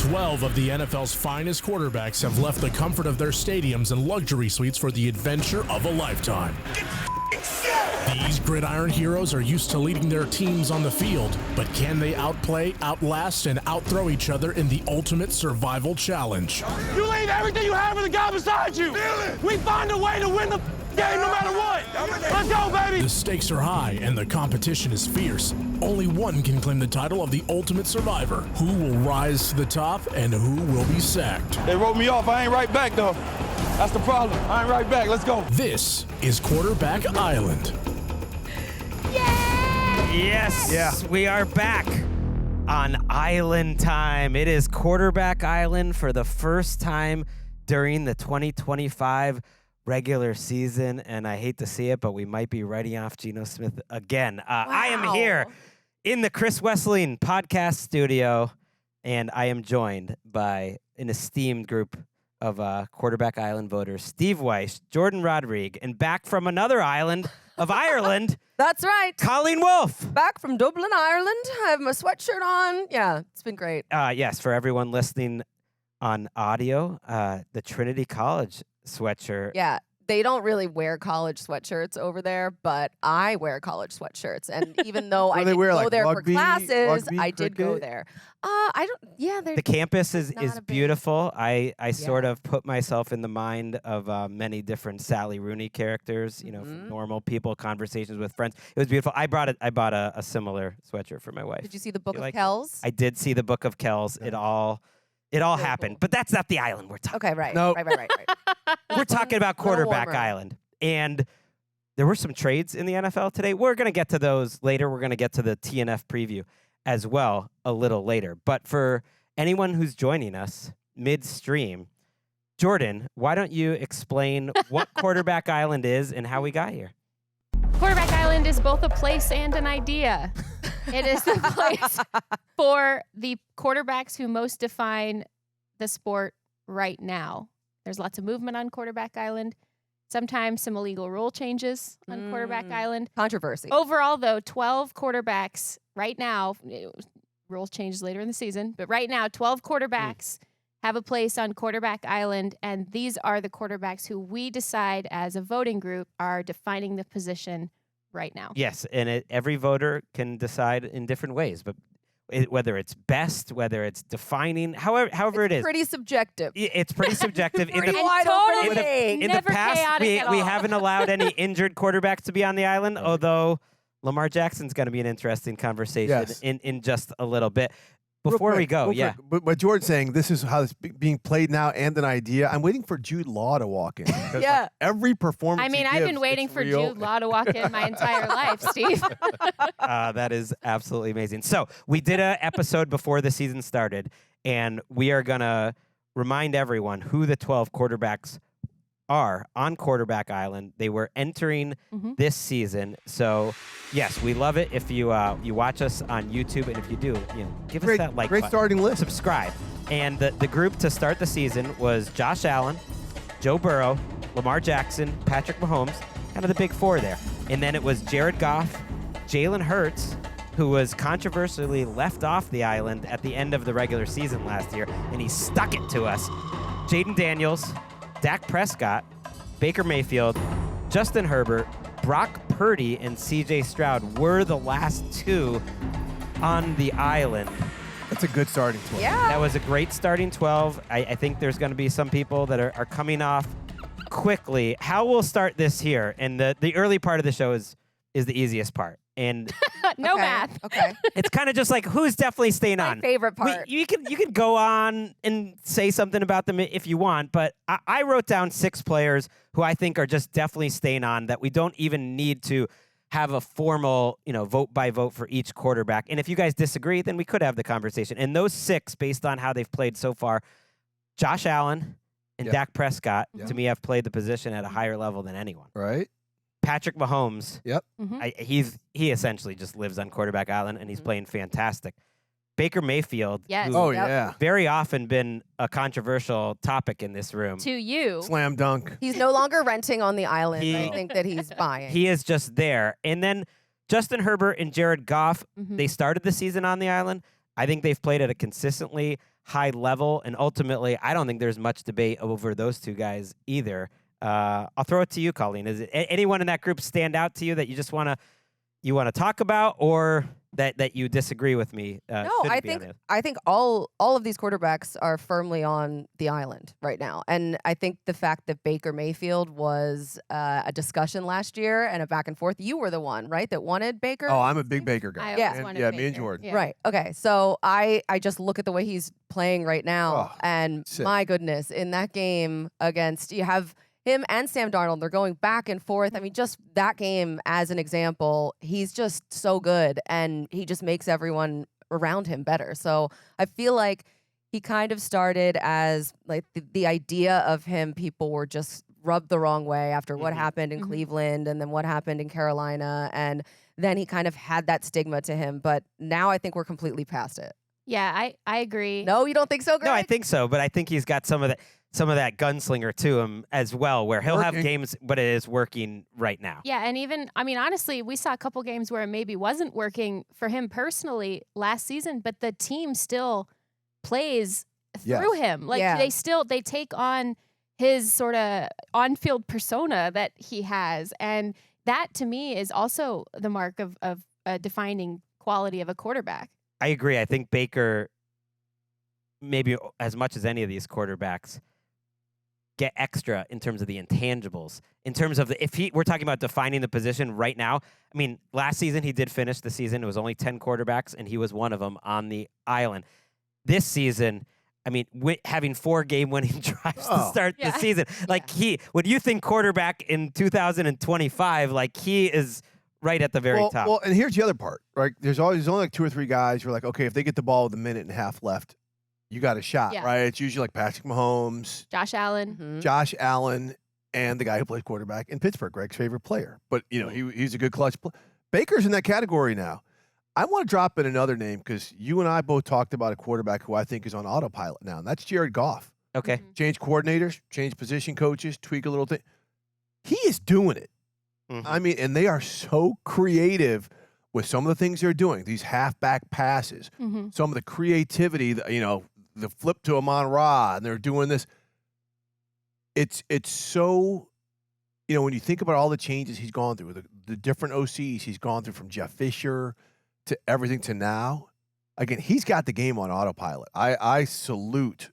12 of the NFL's finest quarterbacks have left the comfort of their stadiums and luxury suites for the adventure of a lifetime. These gridiron heroes are used to leading their teams on the field, but can they outplay, outlast, and outthrow each other in the ultimate survival challenge? You leave everything you have for the guy beside you. We find a way to win the game no matter what. Let's go, baby. The stakes are high and the competition is fierce. Only one can claim the title of the ultimate survivor. Who will rise to the top and who will be sacked? They wrote me off. I ain't right back, though. That's the problem. I ain't right back. Let's go. This is Quarterback Island. Yes, Yeah. we are back on Island Time. It is Quarterback Island for the first time during the 2025 regular season, and I hate to see it, but we might be writing off Geno Smith again. I am here in the Chris Wesseling podcast studio, and I am joined by an esteemed group of Quarterback Island voters, Steve Wyche, Jourdan Rodrigue, and back from another island of Ireland, That's right. Colleen Wolfe. Back from Dublin, Ireland. I have my sweatshirt on. Yeah, it's been great. Yes, for everyone listening on audio, the Trinity College sweatshirt. Yeah, they don't really wear college sweatshirts over there, but I wear college sweatshirts. And even though I didn't go there for classes, I did go there. I don't. Yeah, The campus is not a big- beautiful. I sort of put myself in the mind of many different Sally Rooney characters. You know, from normal people, conversations with friends. It was beautiful. I bought a similar sweatshirt for my wife. Did you see the Book You of like it? Kells? I did see the Book of Kells. It all happened, but that's not the island we're talking. Okay, right. No. Right. We're talking about Quarterback warmer. Island. And there were some trades in the NFL today. We're going to get to those later. We're going to get to the TNF preview as well a little later. But for anyone who's joining us midstream, Jourdan, why don't you explain what Quarterback Island is and how we got here? Quarterback Island is both a place and an idea. It is the place for the quarterbacks who most define the sport right now. There's lots of movement on Quarterback Island. Sometimes some illegal rule changes on Quarterback Island. Controversy. Overall, though, 12 quarterbacks right now, rules changes later in the season, but right now, 12 quarterbacks have a place on Quarterback Island, and these are the quarterbacks who we decide as a voting group are defining the position right now. Yes, and every voter can decide in different ways, but whether it's best, whether it's defining, however it is. Pretty subjective. It's pretty subjective. Pretty And wide totally open debate. In the never past, chaotic at we all. haven't allowed any injured quarterbacks to be on the island, although Lamar Jackson's going to be an interesting conversation Yes. in just a little bit. Real Before we quick, go, real yeah. quick, But what George's saying, this is how it's being played now and an idea. I'm waiting for Jude Law to walk in. because, Yeah. like, every performance I mean, he I've been gives, waiting it's for real. Jude Law to walk in my entire life, Steve. That is absolutely amazing. So we did an episode before the season started, and we are going to remind everyone who the 12 quarterbacks are on Quarterback Island. They were entering this season. So, yes, we love it if you watch us on YouTube, and if you do, give us that like Great button. starting list. Subscribe. And the group to start the season was Josh Allen, Joe Burrow, Lamar Jackson, Patrick Mahomes, kind of the big four there. And then it was Jared Goff, Jalen Hurts, who was controversially left off the island at the end of the regular season last year, and he stuck it to us. Jayden Daniels, Dak Prescott, Baker Mayfield, Justin Herbert, Brock Purdy, and C.J. Stroud were the last two on the island. That's a good starting 12. Yeah. That was a great starting 12. I think there's going to be some people that are coming off quickly. How we'll start this here, and the early part of the show is the easiest part. And No Okay, math. Okay. it's kind of just like who's definitely staying My on. favorite part. You can go on and say something about them if you want, but I wrote down 6 players who I think are just definitely staying on that we don't even need to have a formal, vote by vote for each quarterback. And if you guys disagree, then we could have the conversation. And those 6, based on how they've played so far, Josh Allen and Yep. Dak Prescott, Yep. to me, have played the position at a higher level than anyone. Right? Patrick Mahomes, Yep. he essentially just lives on Quarterback Island, and he's playing fantastic. Baker Mayfield, Yes. who Oh, Yep. yeah. very often been a controversial topic in this room. To you. Slam dunk. He's no longer renting on the island. He- I think that he's buying. He is just there. And then Justin Herbert and Jared Goff, Mhm. they started the season on the island. I think they've played at a consistently high level, and ultimately, I don't think there's much debate over those two guys either. I'll throw it to you, Colleen. Is it anyone in that group stand out to you that you just want to talk about, or that you disagree with me? No, I think all of these quarterbacks are firmly on the island right now, and I think the fact that Baker Mayfield was a discussion last year and a back and forth. You were the one, right, that wanted Baker? Oh, I'm a big Baker guy. Me and Jourdan. Yeah. Right. Okay. So I just look at the way he's playing right now, and sick. My goodness, in that game against you have him and Sam Darnold, they're going back and forth. I mean, just that game as an example, he's just so good, and he just makes everyone around him better. So I feel like he kind of started as like the idea of him, people were just rubbed the wrong way after what happened in Cleveland and then what happened in Carolina. And then he kind of had that stigma to him. But now I think we're completely past it. Yeah, I agree. No, you don't think so, Greg? No, I think so, but I think he's got some of that gunslinger to him as well, where he'll have games, but it is working right now. Yeah, and even, I mean, honestly, we saw a couple games where it maybe wasn't working for him personally last season, but the team still plays through him. Like they take on his sort of on-field persona that he has, and that to me is also the mark of a defining quality of a quarterback. I agree. I think Baker, maybe as much as any of these quarterbacks, get extra in terms of the intangibles. In terms of we're talking about defining the position right now. I mean, last season he did finish the season. It was only 10 quarterbacks, and he was one of them on the island. This season, I mean, having 4 game-winning drives to start the season, like when you think quarterback in 2025, like he is right at the very top. Well, and here's the other part, right? There's only like 2 or 3 guys who are like, okay, if they get the ball with a minute and a half left, you got a shot, right? It's usually like Patrick Mahomes, Josh Allen, and the guy who plays quarterback in Pittsburgh, Greg's favorite player. But he's a good clutch player. Baker's in that category now. I want to drop in another name because you and I both talked about a quarterback who I think is on autopilot now, and that's Jared Goff. Okay, change coordinators, change position coaches, tweak a little thing. He is doing it. I mean, and they are so creative with some of the things they're doing. These halfback passes, some of the creativity, the flip to Amon-Ra, and they're doing this. It's so, when you think about all the changes he's gone through, the different OCs he's gone through from Jeff Fisher to everything to now, again, he's got the game on autopilot. I salute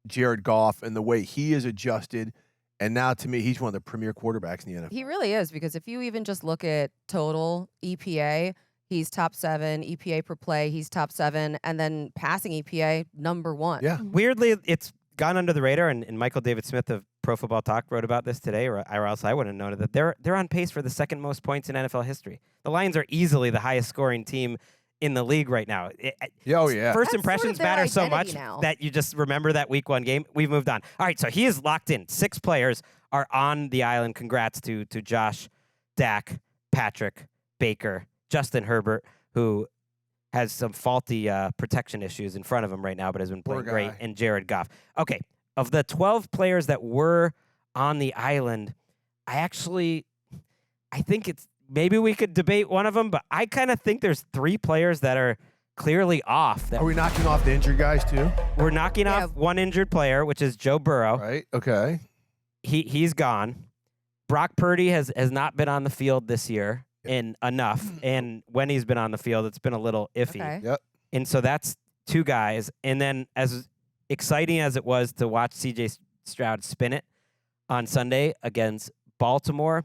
Jared Goff and the way he is adjusted. And now, to me, he's one of the premier quarterbacks in the NFL. He really is, because if you even just look at total EPA, he's top 7. EPA per play, he's top 7. And then passing EPA, number 1. Yeah. Weirdly, it's gone under the radar, and Michael David Smith of Pro Football Talk wrote about this today, or else I wouldn't have known it, that they're on pace for the 2nd most points in NFL history. The Lions are easily the highest scoring team in the league right now. First impressions matter so much that you just remember that week 1 game. We've moved on. All right, so he is locked in. 6 players are on the island. Congrats to Josh, Dak, Patrick, Baker, Justin Herbert, who has some faulty protection issues in front of him right now, but has been playing great, and Jared Goff. Okay, of the 12 players that were on the island, I think it's, maybe we could debate one of them, but I kind of think there's 3 players that are clearly off. Are we knocking off the injured guys too? We're knocking off one injured player, which is Joe Burrow. Right, okay. He's gone. Brock Purdy has not been on the field this year in enough, and when he's been on the field, it's been a little iffy. Okay. Yep. And so that's 2 guys. And then as exciting as it was to watch C.J. Stroud spin it on Sunday against Baltimore,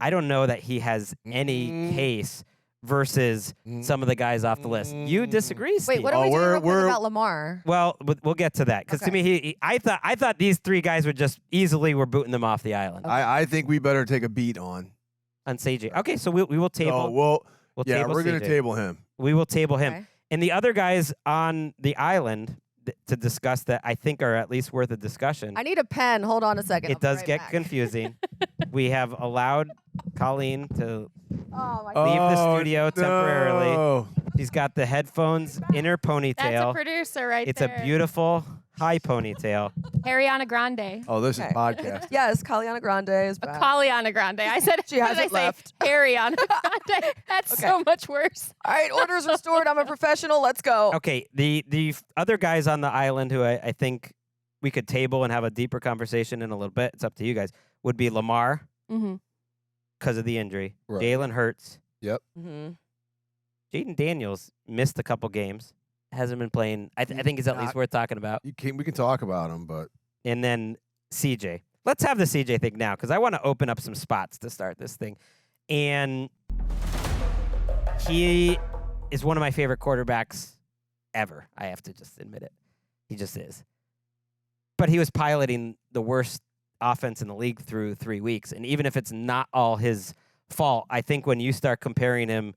I don't know that he has any case versus some of the guys off the list. You disagree, Steve? Wait, what are we doing about Lamar? Well, we'll get to that, because to me, I thought these 3 guys would just easily were booting them off the island. Okay. I think we better take a beat on CJ. Okay, so we will table. We're going to table him. We will table him. Okay. And the other guys on the island to discuss that I think are at least worth a discussion. I need a pen. Hold on a second. It does get confusing. We have allowed Colleen to leave the studio temporarily. She's got the headphones in her ponytail. That's a producer right it's there. It's a beautiful high ponytail. Ariana Grande. Oh, this is Okay. podcast. Yes, Kaliana Grande is back. Kaliana Grande. I said She hasn't left. Ariana Grande. That's Okay. so much worse. All right, orders restored. I'm a professional. Let's go. Okay, the other guys on the island who I think we could table and have a deeper conversation in a little bit, it's up to you guys, would be Lamar Mm-hmm. because of the injury. Right. Jalen Hurts. Mm-hmm. Jayden Daniels missed a couple games. Hasn't been playing. I think it's at least worth talking about. We can talk about him, but And then CJ. Let's have the CJ thing now because I want to open up some spots to start this thing. And he is one of my favorite quarterbacks ever. I have to just admit it. He just is. But he was piloting the worst offense in the league through 3 weeks. And even if it's not all his fault, I think when you start comparing him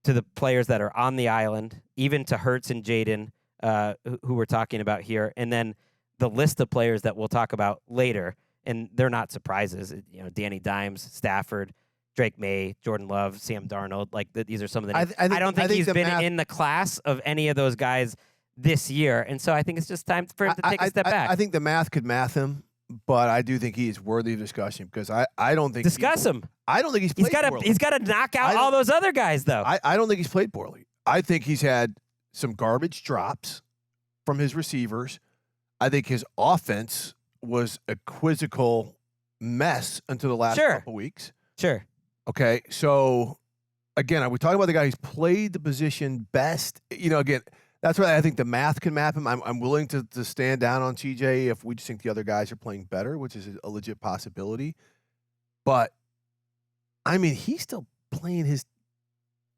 to the players that are on the island, even to Hurts and Jayden, who we're talking about here, and then the list of players that we'll talk about later, and they're not surprises. You know, Danny Dimes, Stafford, Drake Maye, Jordan Love, Sam Darnold. Like these are some of the names. I don't think he's been in the class of any of those guys this year, and so I think it's just time for him to take a step back. I think the math could math him, but I do think he is worthy of discussion because I don't think discuss him. I don't think he's played poorly. He's got to knock out all those other guys though. I don't think he's played poorly. I think he's had some garbage drops from his receivers. I think his offense was a quizzical mess until the last couple weeks. Sure. Okay, so again, we talking about the guy who's played the position best. You know, again, that's why I think the math can map him. I'm willing to stand down on CJ if we just think the other guys are playing better, which is a legit possibility. But I mean, he's still playing his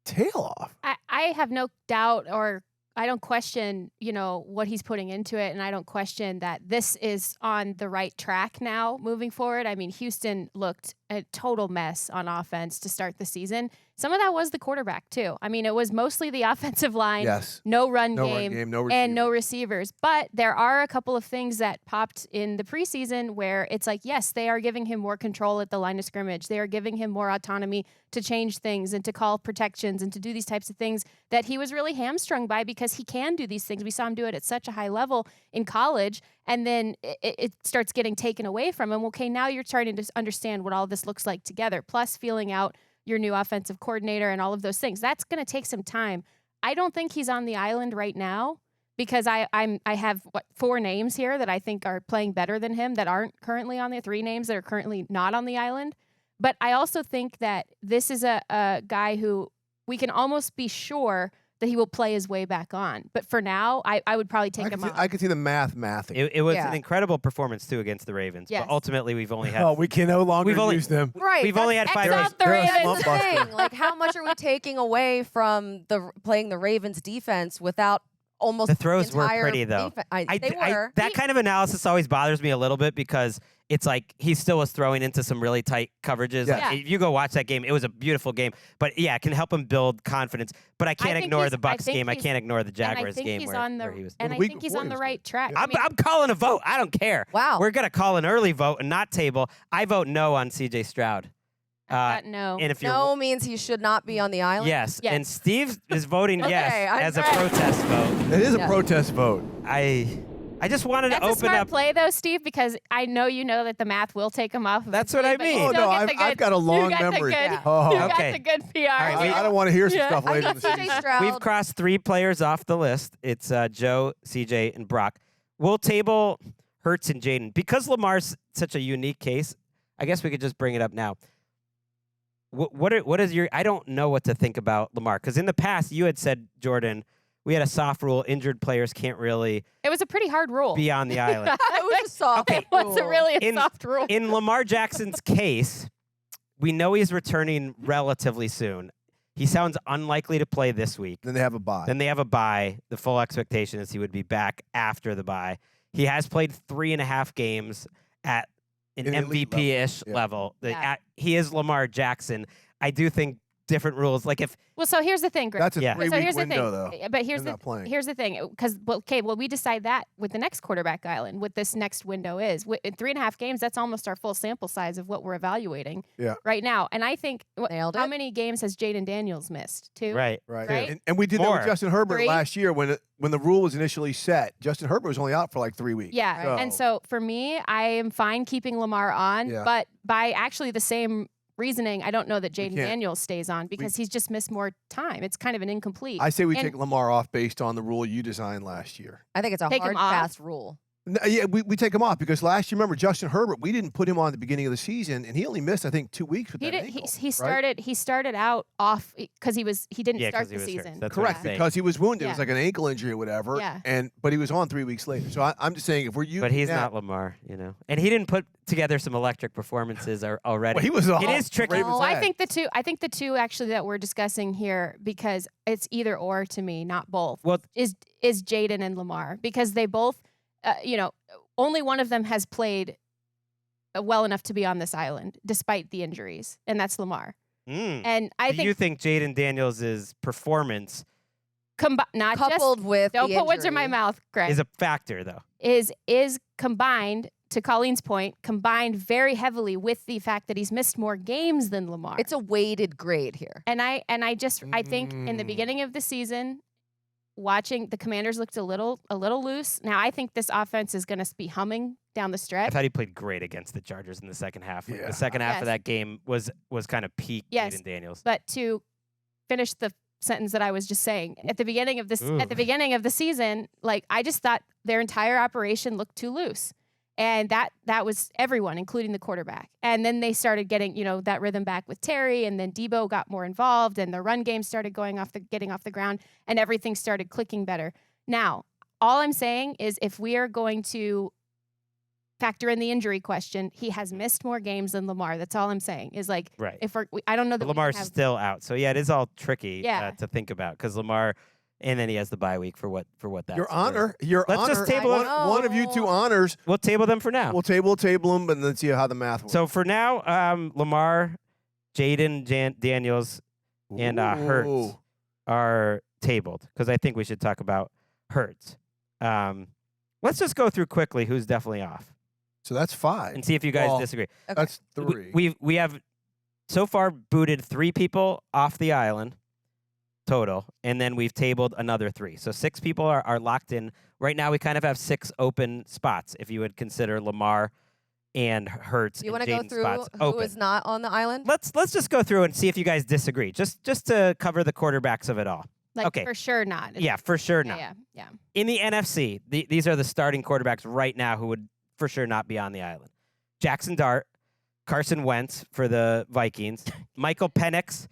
tail off. I have no doubt, or I don't question, what he's putting into it, and I don't question that this is on the right track now moving forward. I mean, Houston looked a total mess on offense to start the season. Some of that was the quarterback, too. I mean, it was mostly the offensive line, no run game, and no receivers. But there are a couple of things that popped in the preseason where it's like, yes, they are giving him more control at the line of scrimmage. They are giving him more autonomy to change things and to call protections and to do these types of things that he was really hamstrung by because he can do these things. We saw him do it at such a high level in college, and then it starts getting taken away from him. Okay, now you're starting to understand what all this looks like together, plus feeling out your new offensive coordinator and all of those things. That's going to take some time. I don't think he's on the island right now because I have 4 names here that I think are playing better than him that aren't currently on the 3 names that are currently not on the island. But I also think that this is a guy who we can almost be sure that he will play his way back on. But for now, I would probably take him off. I could see the mathing. It was an incredible performance, too, against the Ravens. Yes. But ultimately, we've only had... we can no longer use them. Right. We've only had 5 X out the Ravens. Thing. Like, how much are we taking away from playing the Ravens defense without almost the throws were entire pretty, though. They were. That kind of analysis always bothers me a little bit because it's like he still was throwing into some really tight coverages. Yeah. Like, if you go watch that game, it was a beautiful game. But yeah, it can help him build confidence. But I can't ignore the Bucs game. I can't ignore the Jaguars game where he was. And I think he's on the right track. I'm calling a vote. I don't care. Wow. We're going to call an early vote and not table. I vote no on CJ Stroud. No. And if you're No means he should not be on the island? Yes. And Steve is voting yes I'm as a ready. protest vote. It is a protest vote. I just wanted That's to a open smart up. play, though, Steve, because I know you know that the math will take him off. That's what I mean. Oh, no, I've got a long you got memory. The good, Oh. you Okay. got the good PR. right, I don't want to hear some stuff I later in think the CJ season. Stroud. We've crossed 3 players off the list. It's Joe, CJ, and Brock. We'll table Hurts and Jayden. Because Lamar's such a unique case, I guess we could just bring it up now. What is your... I don't know what to think about Lamar. Because in the past, you had said, Jourdan, we had a soft rule. Injured players can't really It was a pretty hard rule. be on the island. It was a soft Okay. It wasn't really a In- soft rule. In Lamar Jackson's case, we know he's returning relatively soon. He sounds unlikely to play this week. Then they have a bye. Then they have a bye. The full expectation is he would be back after the bye. He has played 3.5 games at an In elite MVP-ish level. Yeah. level. Yeah. He is Lamar Jackson. I do think different rules. Like if Well, so here's the thing, Greg. That's a Yeah. 3-week So here's the window, thing. though. But They're not playing. here's the thing. Because we decide that with the next quarterback island, what this next window is. In 3.5 games, that's almost our full sample size of what we're evaluating right now. And I think Nailed how it. many games has Jayden Daniels missed? 2? right. Right? And we did that More. with Justin Herbert 3? last year when the rule was initially set. Justin Herbert was only out for like 3 weeks. Yeah. And so for me, I am fine keeping Lamar on, Yeah. but by actually the same reasoning, I don't know that Jayden can't- Daniels stays on because he's just missed more time. It's kind of an incomplete. I say we And- take Lamar off based on the rule you designed last year. I think it's a Take him hard, off. fast rule. Yeah, we take him off because last year, remember, Justin Herbert, we didn't put him on at the beginning of the season, and he only missed, I think, 2 weeks with He that did. ankle. He started out off because he didn't Yeah, start 'cause he the was hurt. season. That's what I'm Correct, saying. because he was wounded. It was Yeah. like an ankle injury or whatever. Yeah. But he was on 3 weeks later. So I'm just saying, if we're using But he's that- not Lamar, you know. And he didn't put together some electric performances already. Well, he was It is tricky. Ravens Well, I had. think the two actually that we're discussing here, because it's either or to me, not both. Well- is Jayden and Lamar, because they both, only one of them has played well enough to be on this island despite the injuries, and that's Lamar. And I Do you think Jayden Daniels' performance not Coupled with don't the put words in my injury. mouth, Greg, is a factor, though? is combined, to Colleen's point, combined very heavily with the fact that he's missed more games than Lamar. It's a weighted grade here. And I think in the beginning of the season, watching the Commanders looked a little loose. Now I think this offense is going to be humming down the I stretch. thought he played great against the Chargers in the second half. Like, Yeah. the second half Yes. of that game was kind of peak Yes. Jayden Daniels. But to finish the sentence that I was just saying, at the beginning of the season, like I just thought their entire operation looked too loose. And that was everyone, including the quarterback. And then they started getting, that rhythm back with Terry, and then Debo got more involved, and the run game started getting off the ground, and everything started clicking better. Now, all I'm saying is if we are going to factor in the injury question, he has missed more games than Lamar. That's all I'm saying. Is like, Right. if I don't know that But Lamar's we have, still out. So, yeah, it is all tricky Yeah. to think about because Lamar, and then he has the bye week for what that's Your worth. honor. Let's just table one, it. one of you two honors. We'll table them for now. We'll table them, and then see how the math works. So for now, Lamar, Jayden Daniels, and Hurts Ooh. are tabled because I think we should talk about Hurts. Let's just go through quickly who's definitely off So that's 5. and see if you guys Well, disagree. That's 3. We have so far booted 3 people off the island total, and then we've tabled another 3. So 6 people are locked in. Right now we kind of have 6 open spots if you would consider Lamar and Hurts You and want to go Jayden through spots who open. is not on the island? Let's just go through and see if you guys disagree, just to cover the quarterbacks of it all. like okay. for sure not. Yeah, for sure not. Yeah. In the NFC, these are the starting quarterbacks right now who would for sure not be on the island. Jackson Dart, Carson Wentz for the Vikings, Michael Penix,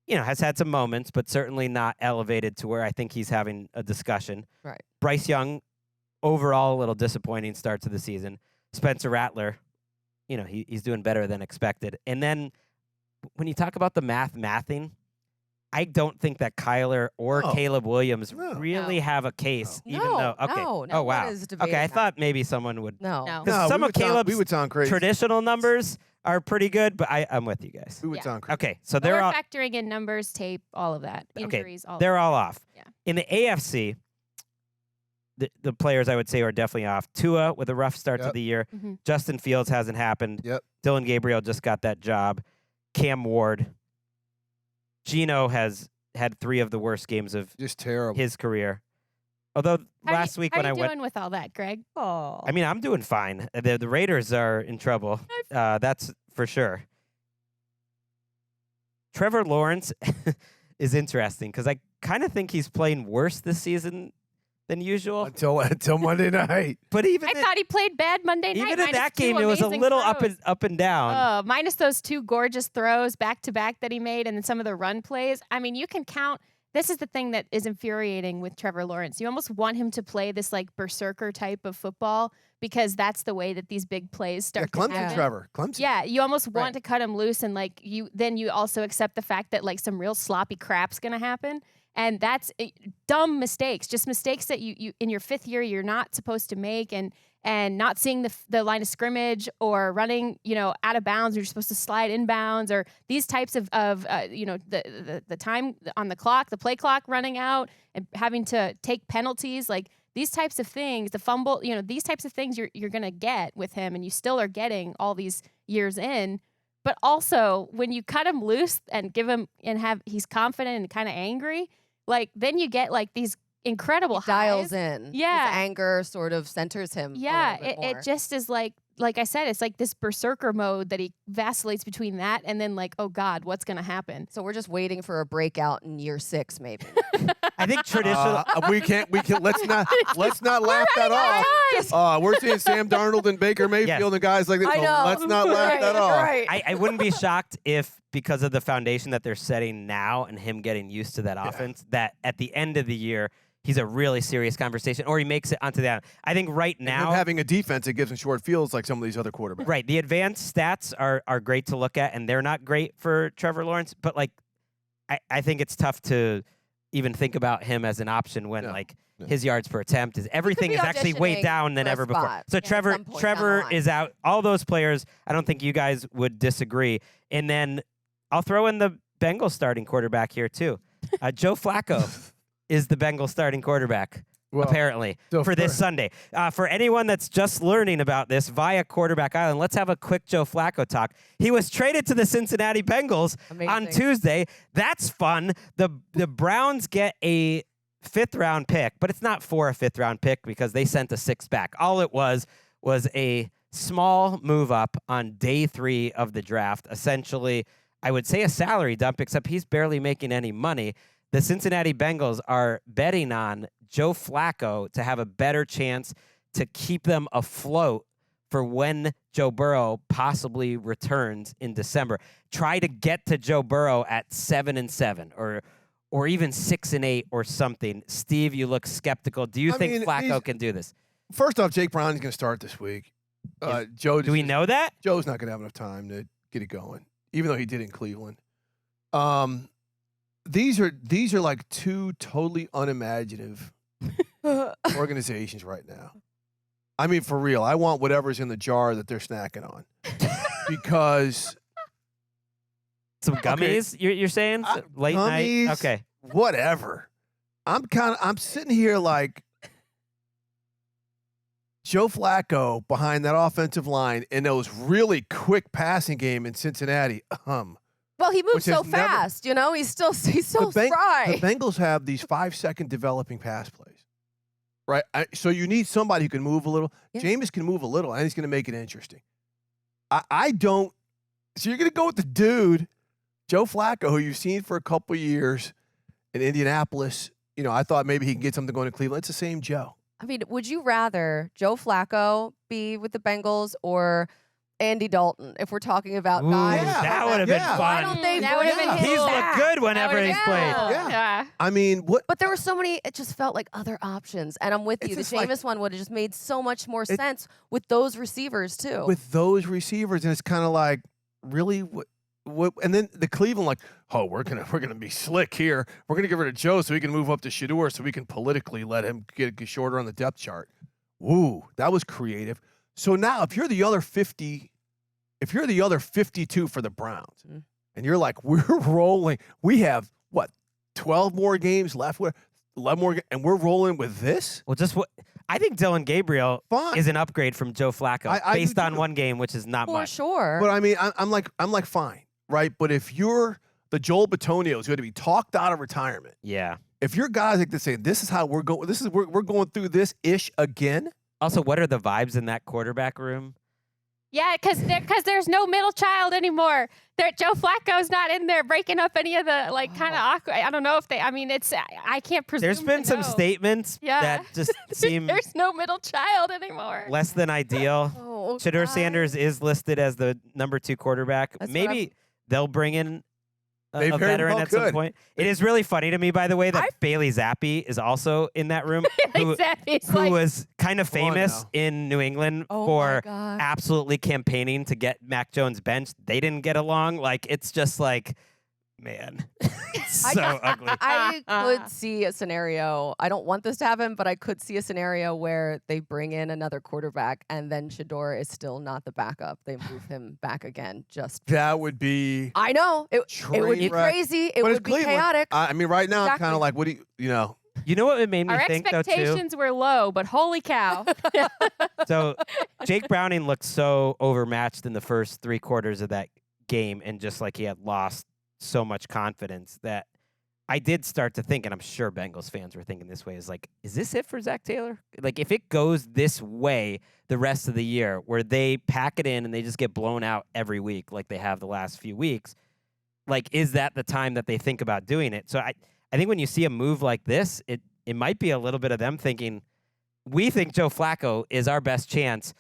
has had some moments, but certainly not elevated to where I think he's having a discussion. Right. Bryce Young, overall a little disappointing start to the season. Spencer Rattler, he's doing better than expected. And then when you talk about the mathing, I don't think that Kyler or No. Caleb Williams No. really have a case, even No, though okay. no, Oh wow. one is Okay, debating I that. thought maybe someone would. No. No. Because some of Caleb's we would sound crazy. traditional numbers are pretty good, but I'm with you guys. We would Yeah. sound crazy. Okay, so But they're we're all factoring in numbers, tape, all of that, injuries, all. they're all off. Yeah. In the AFC, the players I would say are definitely off. Tua with a rough start to Yep. the year. Mhm. Justin Fields hasn't happened. Yep. Dylan Gabriel just got that job. Cam Ward. Geno has had 3 of the worst games of Just terrible. his career. Although last week when I How you went, doing with all that, Greg? Oh. I mean, I'm doing fine. The Raiders are in trouble. That's for sure. Trevor Lawrence is interesting because I kind of think he's playing worse this season than usual. Until Monday night. But even I thought he played bad Monday night. even in minus that 2 game, it was a amazing little throws. up and down. Minus those 2 gorgeous throws back to back that he made, and then some of the run plays. I mean, you can count. This is the thing that is infuriating with Trevor Lawrence. You almost want him to play this like berserker type of football because that's the way that these big plays start to Clemson, happen. Trevor. Clemson. Yeah, you almost want Right. to cut him loose, and like you also accept the fact that like some real sloppy crap's gonna happen. And that's dumb mistakes, just mistakes that you in your 5th year you're not supposed to make, and not seeing the line of scrimmage, or running, out of bounds, or you're supposed to slide inbounds, or these types of the time on the clock, the play clock running out, and having to take penalties, like these types of things, the fumble, these types of things you're going to get with him, and you still are getting all these years in. But also, when you cut him loose and give him he's confident and kind of angry, like then you get like these incredible dials highs. in. Yeah. His anger sort of centers him. Yeah. A little bit more. It just is like I said, it's like this berserker mode that he vacillates between that and then like, oh God, what's going to happen? So we're just waiting for a breakout in year 6, maybe. I think traditional. we can't. Let's not laugh that off. We're seeing Sam Darnold and Baker Mayfield and guys like this. I know. Let's not laugh that off. Right. I wouldn't be shocked if, because of the foundation that they're setting now and him getting used to that offense, that at the end of the year, he's a really serious conversation, or he makes it onto that. I think right now, him having a defense that gives him short fields like some of these other quarterbacks. Right. The advanced stats are great to look at, and they're not great for Trevor Lawrence. But like, I think it's tough to even think about him as an option when his yards per attempt everything is actually way down than ever before. So Trevor is out. All those players, I don't think you guys would disagree. And then I'll throw in the Bengals starting quarterback here too. Joe Flacco is the Bengals starting quarterback. Apparently, for this Sunday. For anyone that's just learning about this via Quarterback Island, let's have a quick Joe Flacco talk. He was traded to the Cincinnati Bengals on Tuesday. That's fun. The Browns get a 5th-round pick, but it's not for a 5th-round pick because they sent a 6th back. All it was a small move up on day 3 of the draft. Essentially, I would say a salary dump, except he's barely making any money. The Cincinnati Bengals are betting on Joe Flacco to have a better chance to keep them afloat for when Joe Burrow possibly returns in December. Try to get to Joe Burrow at 7-7 or even 6-8 or something. Steve, you look skeptical. Do you think Flacco can do this? First off, Jake Brown's going to start this week. Joe, do we know that? Joe's not going to have enough time to get it going, even though he did in Cleveland. These are like two totally unimaginative organizations right now. I mean, for real. I want whatever's in the jar that they're snacking on, because some gummies. You're saying late gummies, night. Okay, whatever. I'm sitting here like Joe Flacco behind that offensive line in those really quick passing game in Cincinnati. Well, he moves so fast, he's still spry. The Bengals have these 5-second developing pass plays, right? So you need somebody who can move a little. Yeah. Jameis can move a little, and he's going to make it interesting. I don't. So you're going to go with the dude, Joe Flacco, who you've seen for a couple of years in Indianapolis. I thought maybe he can get something going to Cleveland. It's the same Joe. I mean, would you rather Joe Flacco be with the Bengals or Andy Dalton, if we're talking about guys? That would have been fun. Why don't they that would have been He's looked good whenever he's played. Yeah. I mean, what? But there were so many, it just felt like other options. And I'm with you. The Jameis one would have just made so much more sense with those receivers, too. With those receivers, and it's kind of like, really? What? And then the Cleveland, we're gonna be slick here. We're gonna get rid of Joe so we can move up to Shedeur so we can politically let him get shorter on the depth chart. Woo, that was creative. So now, if you're the other 52 for the Browns, and you're like, we're rolling, we have 12 more games left, 11 more, and we're rolling with this. Well, I think Dylan Gabriel is an upgrade from Joe Flacco based on one game, which is not much. For sure. But I mean, I'm like fine, right? But if you're the Joel Bitonio who's going to be talked out of retirement, if your guys like to say, this is how we're going, we're going through this ish again. Also, what are the vibes in that quarterback room? Yeah, because there's no middle child anymore. Joe Flacco's not in there breaking up any of the kind of awkward. I don't know if they. I mean, I can't presume. There's been some statements that just seem. There's no middle child anymore. Less than ideal. Shedeur Sanders is listed as the number 2 quarterback. Maybe they'll bring in a veteran at some point. It is really funny to me, by the way, that Bailey Zappi is also in that room, who was kind of famous in New England for absolutely campaigning to get Mac Jones benched. They didn't get along. It's just man. So ugly. I could see a scenario. I don't want this to happen, but I could see a scenario where they bring in another quarterback and then Shedeur is still not the backup. They move him back again. That would be. I know. It would be wreck. crazy. It But it's would be Cleveland. chaotic. I mean, right now, I'm Exactly. kind of like, what do you know? You know what it made me Our think, though, too? expectations were low, but holy cow. So Jake Browning looked so overmatched in the first 3 quarters of that game, and just like he had lost so much confidence that I did start to think, and I'm sure Bengals fans were thinking this way, is like, is this it for Zach Taylor? Like, if it goes this way the rest of the year, where they pack it in and they just get blown out every week like they have the last few weeks, like, is that the time that they think about doing it? So I think when you see a move like this, it might be a little bit of them thinking, we think Joe Flacco is our best chance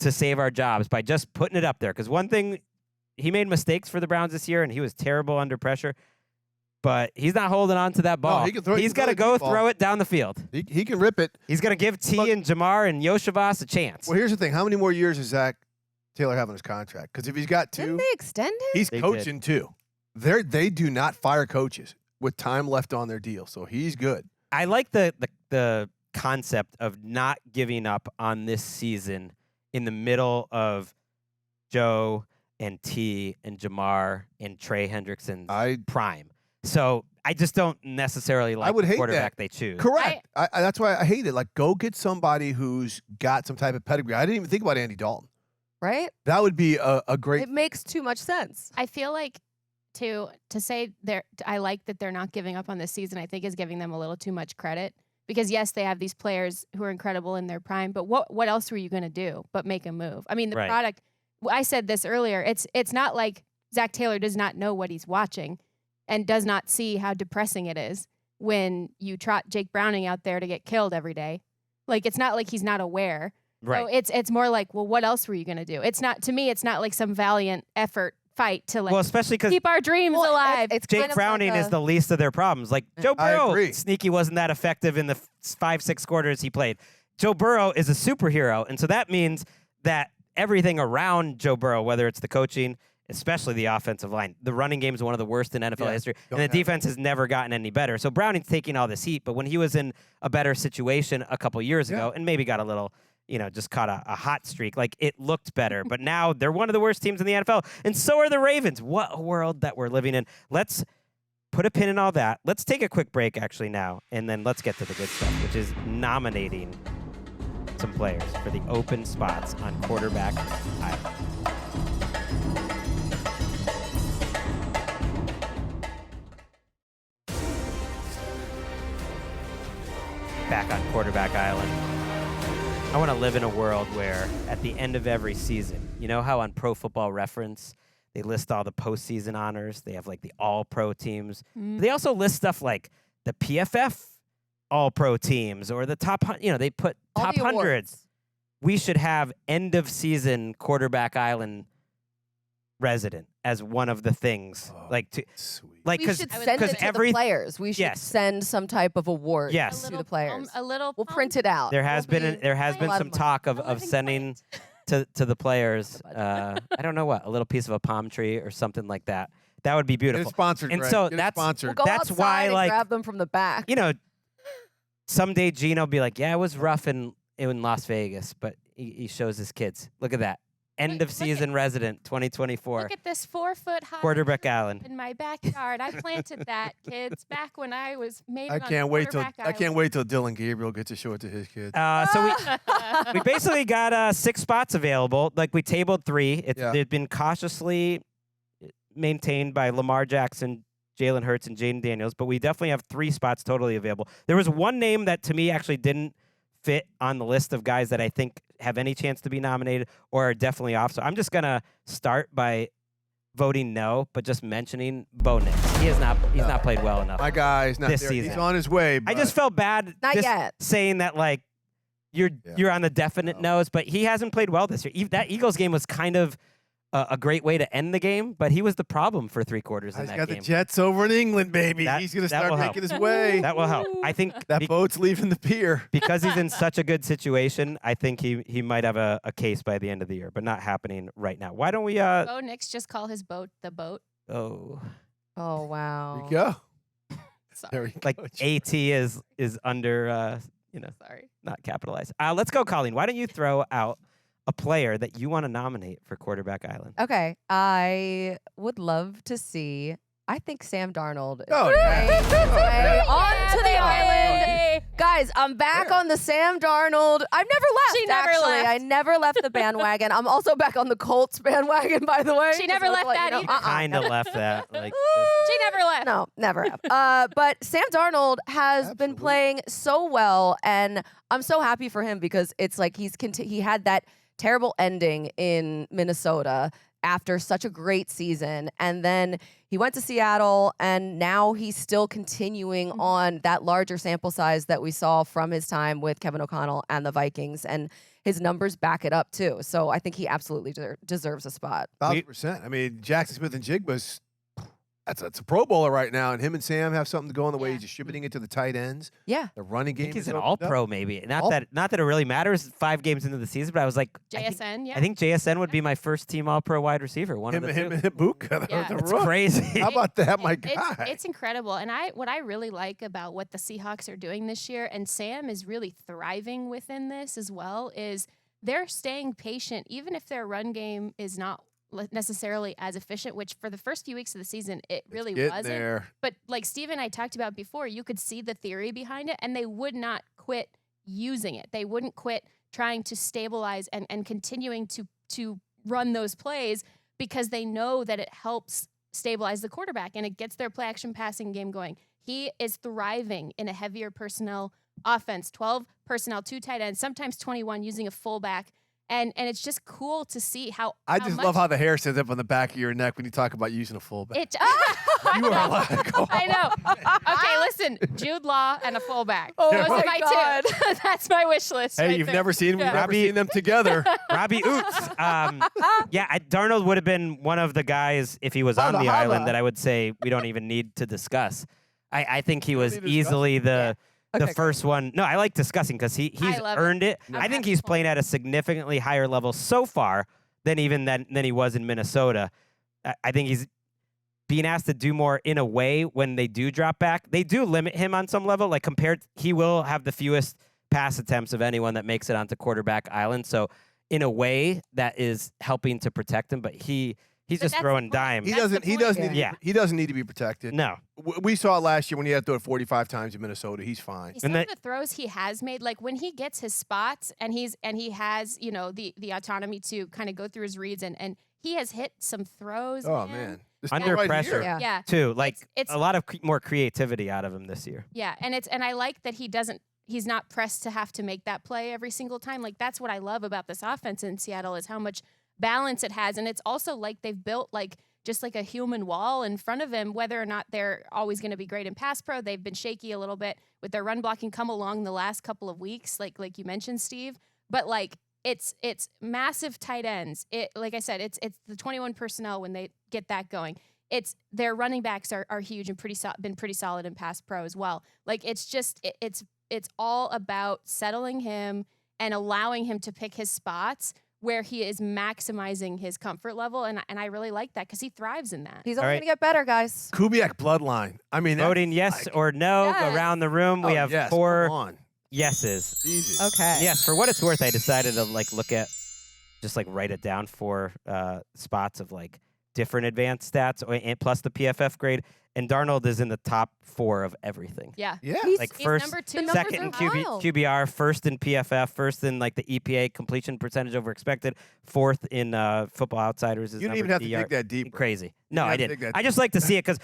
to save our jobs by just putting it up there. Because one thing, he made mistakes for the Browns this year, and he was terrible under pressure. But he's not holding on to that ball. he can throw- He's got to go throw it down the field. He can rip it. He's going to give T and Jamar and Yoshivas a chance. Well, here's the thing. How many more years does Zach Taylor have on his contract? Because if he's got 2, Didn't they extend him? he's They coaching 2. They do not fire coaches with time left on their deal, so he's good. I like the concept of not giving up on this season in the middle of Joe and T and Jamar and Trey Hendrickson's prime. So I just don't necessarily like would the hate quarterback that. they choose. Correct. That's why I hate it. Like, go get somebody who's got some type of pedigree. I didn't even think about Andy Dalton. Right? That would be a great. It makes too much sense. I feel like to say I like that they're not giving up on this season, I think is giving them a little too much credit. Because yes, they have these players who are incredible in their prime, but what else were you going to do but make a move? I mean, the product, I said this earlier, it's not like Zach Taylor does not know what he's watching and does not see how depressing it is when you trot Jake Browning out there to get killed every day. Like, it's not like he's not aware. Right. So it's more like, well, what else were you going to do? It's not, to me, it's not like some valiant effort fight to, like, Well, especially because keep our dreams alive. It's Jake kind of Browning like is the least of their problems. Like, Joe I Burrow, agree. sneaky wasn't that effective in the 5-6 quarters he played. Joe Burrow is a superhero, and so that means that everything around Joe Burrow, whether it's the coaching, especially the offensive line, the running game is one of the worst in NFL history, and the defense has never gotten any better. So Browning's taking all this heat, but when he was in a better situation a couple years ago and maybe got a little, just caught a hot streak, like, it looked better. But now they're one of the worst teams in the NFL, and so are the Ravens. What a world that we're living in. Let's put a pin in all that. Let's take a quick break, actually, now, and then let's get to the good stuff, which is nominating some players for the open spots on quarterback island. Back on quarterback island. I want to live in a world where at the end of every season, you know how on Pro Football Reference they list all the postseason honors? They have like the all-pro teams. They also list stuff like the PFF all-pro teams or the top, they put All top the awards. hundreds. We should have end of season quarterback island resident as one of the things. Sweet. We should send it to the players. We should send some type of award Yes. to the players. A little. We'll print it out. There has been lot some of talk A of living sending to the players. I don't know what, a little piece of a palm tree or something like that. That would be Get beautiful. it sponsored, And Greg. so Get it that's sponsored. We'll go that's outside why, and like, grab them from the back. Someday Gino will be like, yeah, it was rough in Las Vegas, but he shows his kids. Look at that. End of season resident 2024. Look at this 4-foot high Quarterback Island. in my backyard. I planted that, kids, back when I was made. I can't wait till Dylan Gabriel gets to show it to his kids. So we basically got 6 spots available. Like, we tabled 3. They've been cautiously maintained by Lamar Jackson, Jalen Hurts, and Jayden Daniels, but we definitely have 3 spots totally available. There was one name that to me actually didn't fit on the list of guys that I think have any chance to be nominated or are definitely off. So I'm just going to start by voting no, but just mentioning Bo Nix. He's not played well enough. My guy's not this there. season. He's on his way. I But just felt bad Not just yet. saying that, like, you're on the definite nose, but he hasn't played well this year. That Eagles game was kind of a great way to end the game, but he was the problem for 3 quarters in he's that got game. the Jets over in England, baby. That- He's going to that start will help. making his way. That will help. I think That boat's leaving the pier. because he's in such a good situation, I think he might have a case by the end of the year, but not happening right now. Why don't we Bo Nix just call his boat the boat. oh Oh, wow. There you go. Sorry. There you go. Like AT is under, Sorry. not capitalized. Let's go, Colleen. Why don't you throw out a player that you want to nominate for Quarterback Island? Okay. I would love to see, I think Sam Darnold. Oh, yeah. Onto the island. Guys, I'm back on the Sam Darnold. I've never left, She never actually. left. I never left the bandwagon. I'm also back on the Colts bandwagon, by the way. She never Just left let that you know. either. Kind of left that. Like, She never left. No, never have. But Sam Darnold has been Absolutely. playing so well, and I'm so happy for him because it's like he had that terrible ending in Minnesota after such a great season, and then he went to Seattle, and now he's still continuing on that larger sample size that we saw from his time with Kevin O'Connell and the Vikings, and his numbers back it up too. So I think he absolutely deserves a spot. 1,000%. I mean, Jackson Smith and Jigba's that's a Pro Bowler right now, and him and Sam have something to go on the way. Yeah. He's distributing it to the tight ends. Yeah. The running I game. think he's is an opened up. All-Pro, maybe. Not that it really matters 5 games into the season, but I was like, JSN, yeah. I think JSN would be my first team All-Pro wide receiver. One Him of the and two. Buka. Yeah. It's crazy. How about that, my It's- guy? It's incredible. And what I really like about what the Seahawks are doing this year, and Sam is really thriving within this as well, is they're staying patient, even if their run game is not necessarily as efficient, which for the first few weeks of the season, it really Getting wasn't. there. But like Steve and I talked about before, you could see the theory behind it, and they would not quit using it. They wouldn't quit trying to stabilize and continuing to run those plays because they know that it helps stabilize the quarterback and it gets their play action passing game going. He is thriving in a heavier personnel offense, 12 personnel, 2 tight ends, sometimes 21 using a fullback. And it's just cool to see how I just love how the hair stands up on the back of your neck when you talk about using a fullback. it. You are like, oh. I know. Okay, listen, Jude Law and a fullback. Oh Those my are my God. two. That's my wish list. Hey, right you've there. never seen them together. Robbie Oots. Darnold would have been one of the guys, if he was on the island, that I would say we don't even need to discuss. I think he was need to discuss easily the Okay, first one. No, I like discussing because he's love it. earned it. No. I think he's playing at a significantly higher level so far than he was in Minnesota. I think he's being asked to do more in a way when they do drop back. They do limit him on some level. Like he will have the fewest pass attempts of anyone that makes it onto Quarterback Island. So in a way that is helping to protect him, but he's just that's throwing the point. dimes. He That's doesn't. the He point. doesn't. Yeah. He doesn't need to be protected. No. We saw it last year when he had to throw it 45 times in Minnesota. He's fine. Some And of the throws he has made, like when he gets his spots and he has, the autonomy to kind of go through his reads and he has hit some throws. Oh man, This Under right pressure. here. Yeah. Yeah. Too. Like It's- a lot of more creativity out of him this year. Yeah, and I like that he's not pressed to have to make that play every single time. Like that's what I love about this offense in Seattle is how much balance it has, and it's also like they've built just like a human wall in front of him. Whether or not they're always going to be great in pass pro, they've been shaky a little bit with their run blocking come along the last couple of weeks, like you mentioned, Steve. But like it's massive tight ends. It like I said, it's the 21 personnel when they get that going. It's their running backs are huge and been pretty solid in pass pro as well. Like it's just it's all about settling him and allowing him to pick his spots where he is maximizing his comfort level, and I really like that because he thrives in that. He's All only right. going to get better, guys. Kubiak bloodline. I mean, Voting yes or no Yes. around the room. We have yes, 4 come on. yeses. Easy. Okay. Yes, for what it's worth, I decided to look at, just write it down for spots of different advanced stats and plus the PFF grade. And Darnold is in the top 4 of everything. Yeah. Yeah. He's- Like He's first, number 2. The numbers second in are wild. QBR, first in PFF, first in the EPA completion percentage over expected, 4th in Football Outsiders. You didn't even have to dig that deep. Crazy. No, have I to didn't. dig that I just like to see it because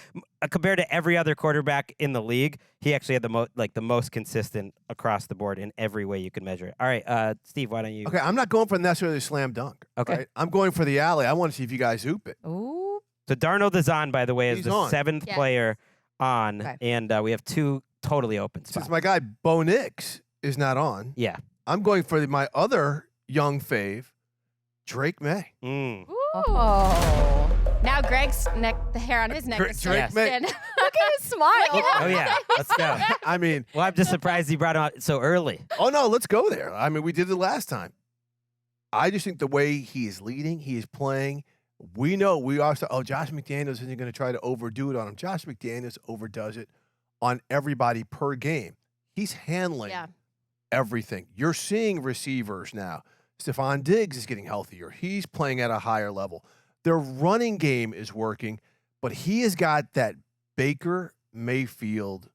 compared to every other quarterback in the league, he actually had the most consistent across the board in every way you can measure it. All right, Steve, why don't you? Okay, I'm not going for necessarily a slam dunk. Okay. right? I'm going for the alley. I want to see if you guys hoop it. Ooh. So Darnold is on, by the way, as He's the on. 7th Yes. player on, Okay. and we have 2 totally open spots. Since my guy Bo Nix is not on, Yeah. I'm going for my other young fave, Drake May. Mm. Oh. Now Greg's neck, the hair on his neck is Drake starting to May- stand. Look at his smile. Oh yeah, let's go. I mean, Well, I'm just surprised he brought him out so early. oh no, let's go there. I mean, we did it last time. I just think the way he is leading, he is playing. We know we also, Josh McDaniels isn't going to try to overdo it on him. Josh McDaniels overdoes it on everybody per game. He's handling everything. You're seeing receivers now. Stephon Diggs is getting healthier. He's playing at a higher level. Their running game is working, but he has got that Baker Mayfield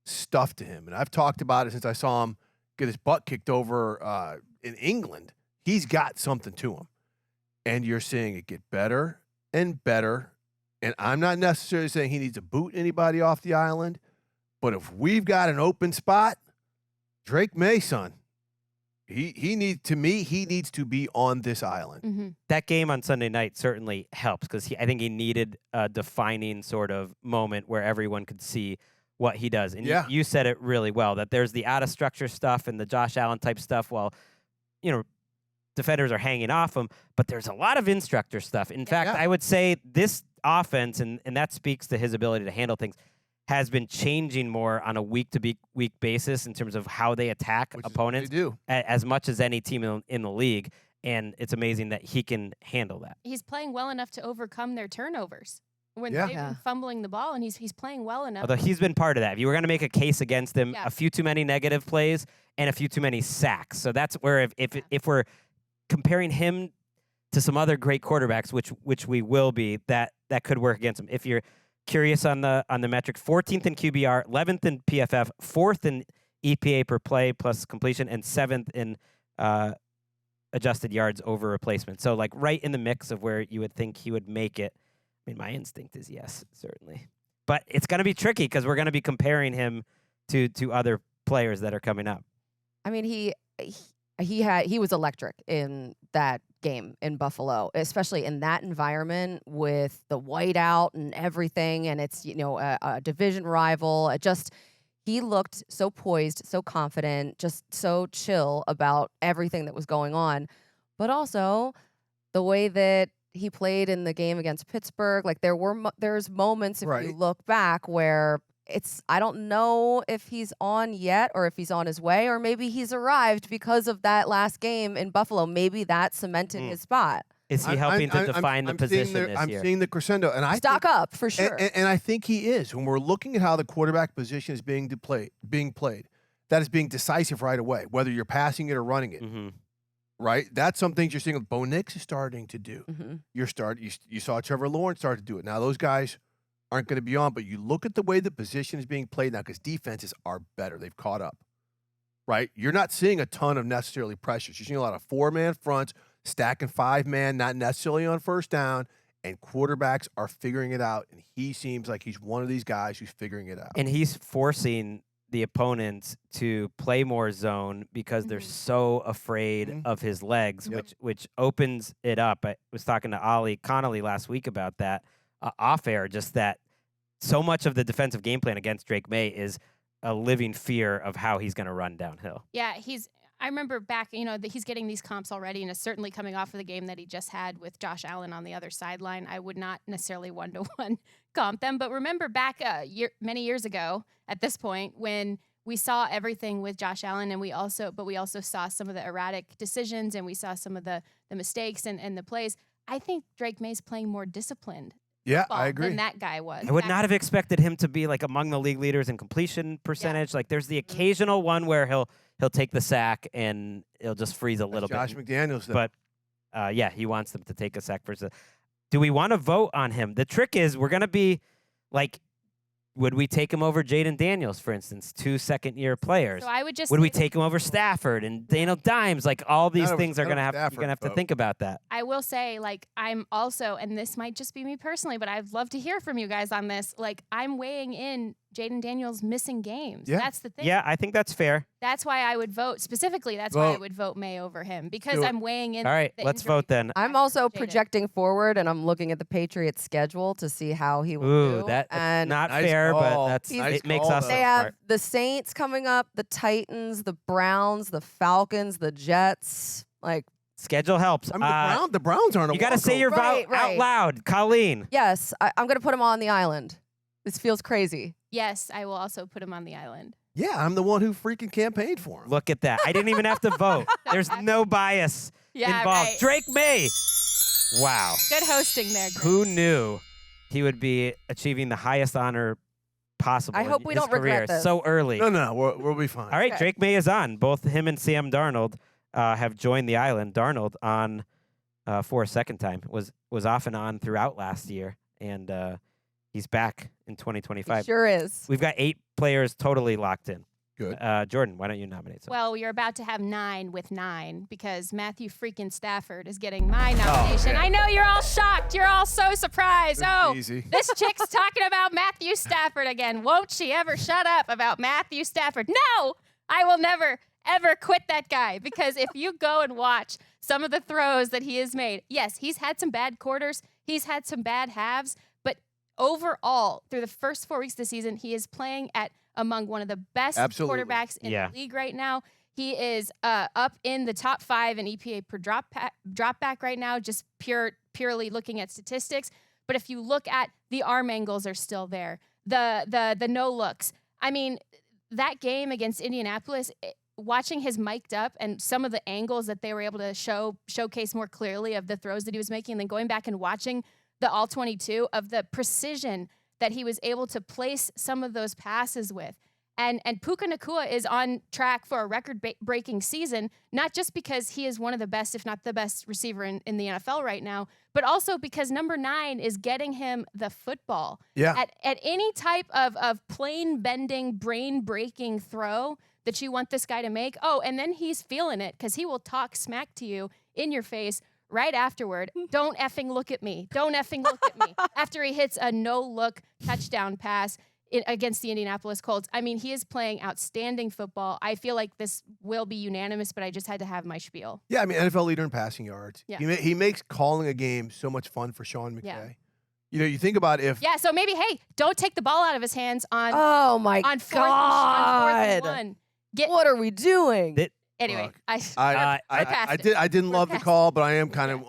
stuff to him. And I've talked about it since I saw him get his butt kicked over in England. He's got something to him. And you're seeing it get better and better. And I'm not necessarily saying he needs to boot anybody off the island, but if we've got an open spot, Drake Maye, son, he needs to be on this island. Mm-hmm. That game on Sunday night certainly helps because I think he needed a defining sort of moment where everyone could see what he does. And you said it really well, that there's the out-of-structure stuff and the Josh Allen type stuff while, defenders are hanging off him, but there's a lot of instructor stuff. In fact, I would say this offense, and that speaks to his ability to handle things, has been changing more on a week-to-week basis in terms of how they attack opponents as much as any team in the league. And it's amazing that he can handle that. He's playing well enough to overcome their turnovers. When they've been fumbling the ball, and he's playing well enough. Although he's been part of that. If you were going to make a case against him, a few too many negative plays and a few too many sacks. So that's where if we're comparing him to some other great quarterbacks, which we will be, that could work against him. If you're curious on the metric, 14th in QBR, 11th in PFF, 4th in EPA per play plus completion, and 7th in adjusted yards over replacement. So like right in the mix of where you would think he would make it. I mean, my instinct is yes, certainly. But it's going to be tricky because we're going to be comparing him to other players that are coming up. I mean, he was electric in that game in Buffalo, especially in that environment with the whiteout and everything, and it's a division rival. He looked so poised, so confident, just so chill about everything that was going on, but also the way that he played in the game against Pittsburgh. Like there's moments if you look back where I don't know if he's on yet or if he's on his way or maybe he's arrived because of that last game in Buffalo. Maybe that cemented his spot. Is he helping to define the position this year? I'm seeing the crescendo. And I Stock up, for sure. And I think he is. When we're looking at how the quarterback position is being played, that is being decisive right away, whether you're passing it or running it. Mm-hmm. Right? That's some things you're seeing Bo Nix is starting to do. Mm-hmm. You saw Trevor Lawrence start to do it. Now, those guys aren't going to be on, but you look at the way the position is being played now because defenses are better. They've caught up. Right? You're not seeing a ton of necessarily pressures. You're seeing a lot of 4-man fronts, stacking 5-man, not necessarily on first down, and quarterbacks are figuring it out, and he seems like he's one of these guys who's figuring it out. And he's forcing the opponents to play more zone because they're so afraid of his legs, which opens it up. I was talking to Ollie Connolly last week about that off air, just that so much of the defensive game plan against Drake Maye is a living fear of how he's going to run downhill. Yeah, I remember back, that he's getting these comps already, and it's certainly coming off of the game that he just had with Josh Allen on the other sideline. I would not necessarily one-to-one comp them, but remember back many years ago at this point when we saw everything with Josh Allen, and we also saw some of the erratic decisions, and we saw some of the mistakes and the plays. I think Drake Maye's playing more disciplined. Yeah, I agree. Than that guy was. I would not have expected him to be like among the league leaders in completion percentage. Like there's the occasional one where he'll take the sack and he'll just freeze a little Josh bit. McDaniels, though. But he wants them to take a sack first. Do we want to vote on him? The trick is we're going to be like, would we take him over Jayden Daniels, for instance, 2 second-year players? So I would just. Would we take him over Stafford and Daniel Dimes? Like all these things are going to have. Stafford, you're going to have to think about that. I will say, like, I'm also, and this might just be me personally, but I'd love to hear from you guys on this. Like, I'm weighing in Jayden Daniels missing games. Yeah. That's the thing. Yeah, I think that's fair. That's why I would vote specifically. That's why I would vote Maye over him because I'm weighing in. All right, let's vote then. I'm also projecting forward, and I'm looking at the Patriots' schedule to see how he will Ooh, do. that's and not Nice fair, call. but Nice it makes call, us. though. they have smart. the Saints coming up, the Titans, the Browns, the Falcons, the Jets. Like, Schedule helps. I mean, the Browns aren't a You got to say your vote out loud, Colleen. yes, I'm going to put him on the island. This feels crazy. Yes, I will also put him on the island. Yeah, I'm the one who freaking campaigned for him. Look at that. I didn't even have to vote. There's no bias involved. Right. Drake Maye. Wow. Good hosting there, Greg. Who knew he would be achieving the highest honor possible I hope in we his don't regret career this. so early? No, we'll be fine. All right, Okay. Drake Maye is on. Both him and Sam Darnold have joined the island. Darnold on for a second time. Was off and on throughout last year, and he's back in 2025. Sure is. We've got 8 players totally locked in. Good. Jourdan, why don't you nominate someone? Well, you're about to have 9 with 9 because Matthew freaking Stafford is getting my nomination. yeah. I know you're all shocked. You're all so surprised. Oh, Easy. this chick's talking about Matthew Stafford again. Won't she ever shut up about Matthew Stafford? No, I will never, ever quit that guy because if you go and watch some of the throws that he has made, yes, he's had some bad quarters. He's had some bad halves. But overall, through the first 4 weeks of the season, he is playing at among one of the best Absolutely. quarterbacks in Yeah. the league right now. He is up in the top 5 in EPA per drop back right now, just purely looking at statistics. But if you look at the arm angles are still there, the no looks. I mean, that game against Indianapolis, watching his mic'd up and some of the angles that they were able to showcase more clearly of the throws that he was making, and then going back and watching the all 22 of the precision that he was able to place some of those passes with. And Puka Nacua is on track for a record-breaking season, not just because he is one of the best, if not the best receiver in the NFL right now, but also because number 9 is getting him the football. Yeah. At any type of plane-bending, brain-breaking throw that you want this guy to make. Oh, and then he's feeling it because he will talk smack to you in your face right afterward. Don't effing look at me. Don't effing look at me. After he hits a no-look touchdown pass against the Indianapolis Colts. I mean, he is playing outstanding football. I feel like this will be unanimous, but I just had to have my spiel. Yeah, I mean, NFL leader in passing yards. Yeah. He makes calling a game so much fun for Sean McVay. Yeah. You know, you think about if Yeah, so maybe, hey, don't take the ball out of his hands on Oh my on fourth God. and 1. What are we doing? Anyway, Look, I I didn't love the call, but I am kind of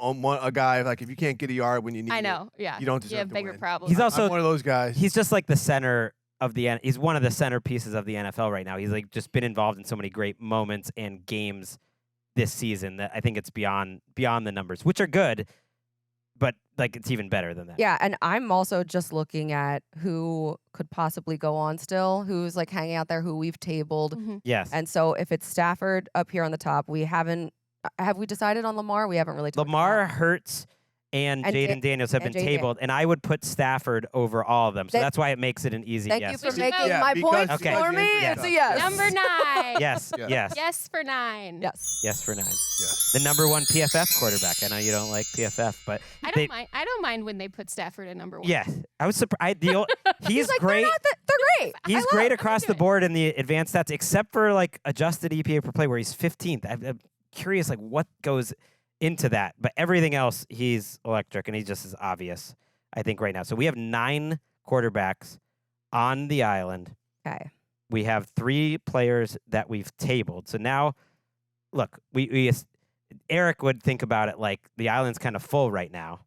a guy like if you can't get a yard when you need know, yeah. you don't deserve You have to bigger win. problems. He's also I'm one of those guys. He's just like the center of he's one of the centerpieces of the NFL right now. He's like just been involved in so many great moments and games this season that I think it's beyond the numbers, which are good, but like it's even better than that. Yeah, and I'm also just looking at who could possibly go on still, who's like hanging out there, who we've tabled. Mhm. Yes. And so if it's Stafford up here on the top, have we decided on Lamar? We haven't really talked Lamar, about. Hurts, and And Jayden Daniels have and been Jayden. tabled, and I would put Stafford over all of them. So Thank- that's why it makes it an easy Thank yes. you for We should making vote. Yeah, my because- point Okay. for me. Yes. It's a yes. Number 9. Yes, Yeah. yes, Yes for 9. Yes. yes for 9. Yes. The number 1 PFF quarterback. I know you don't like PFF, but I don't mind when they put Stafford at number 1. yeah, I was surprised. He's like, great. They're great. He's I great love- across the board in the advanced stats, except for like adjusted EPA per play, where he's 15th. I'm curious, like what goes into that, but everything else, he's electric, and he just is obvious, I think, right now. So we have 9 quarterbacks on the island. Okay. We have 3 players that we've tabled. So now, look, Eric would think about it like the island's kind of full right now.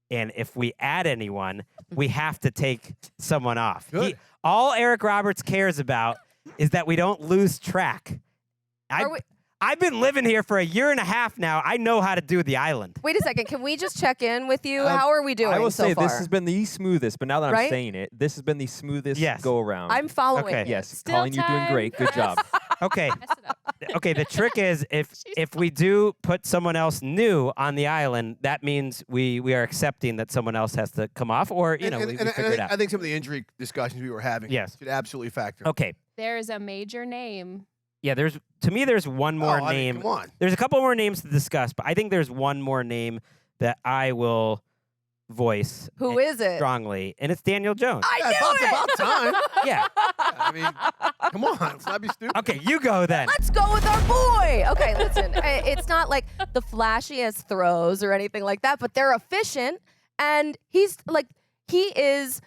And if we add anyone, we have to take someone off. Good. All Eric Roberts cares about is that we don't lose track. I've been living here for a year and a half now. I know how to do the island. Wait a second. Can we just check in with you? How are we doing I will so say far? this has been the smoothest, but now that I'm Right? saying it, this has been the smoothest Yes. go around. I'm following. Okay. you. Yes, Still Colleen, you're doing time. great. Good job. Okay. Mess it up. Okay, the trick is if we do put someone else new on the island, that means we are accepting that someone else has to come off, or we figure it out. I think some of the injury discussions we were having Yes. should absolutely factor. Okay. There's a major name. Yeah, there's one more I mean, name. come on. There's a couple more names to discuss, but I think there's one more name that I will voice Who is it? strongly, and it's Daniel Jones. I Yeah, knew it's it. about time. Yeah. I mean, come on. Let's not be stupid. Okay, you go then. Let's go with our boy. Okay, listen. It's not like the flashiest throws or anything like that, but they're efficient, and he is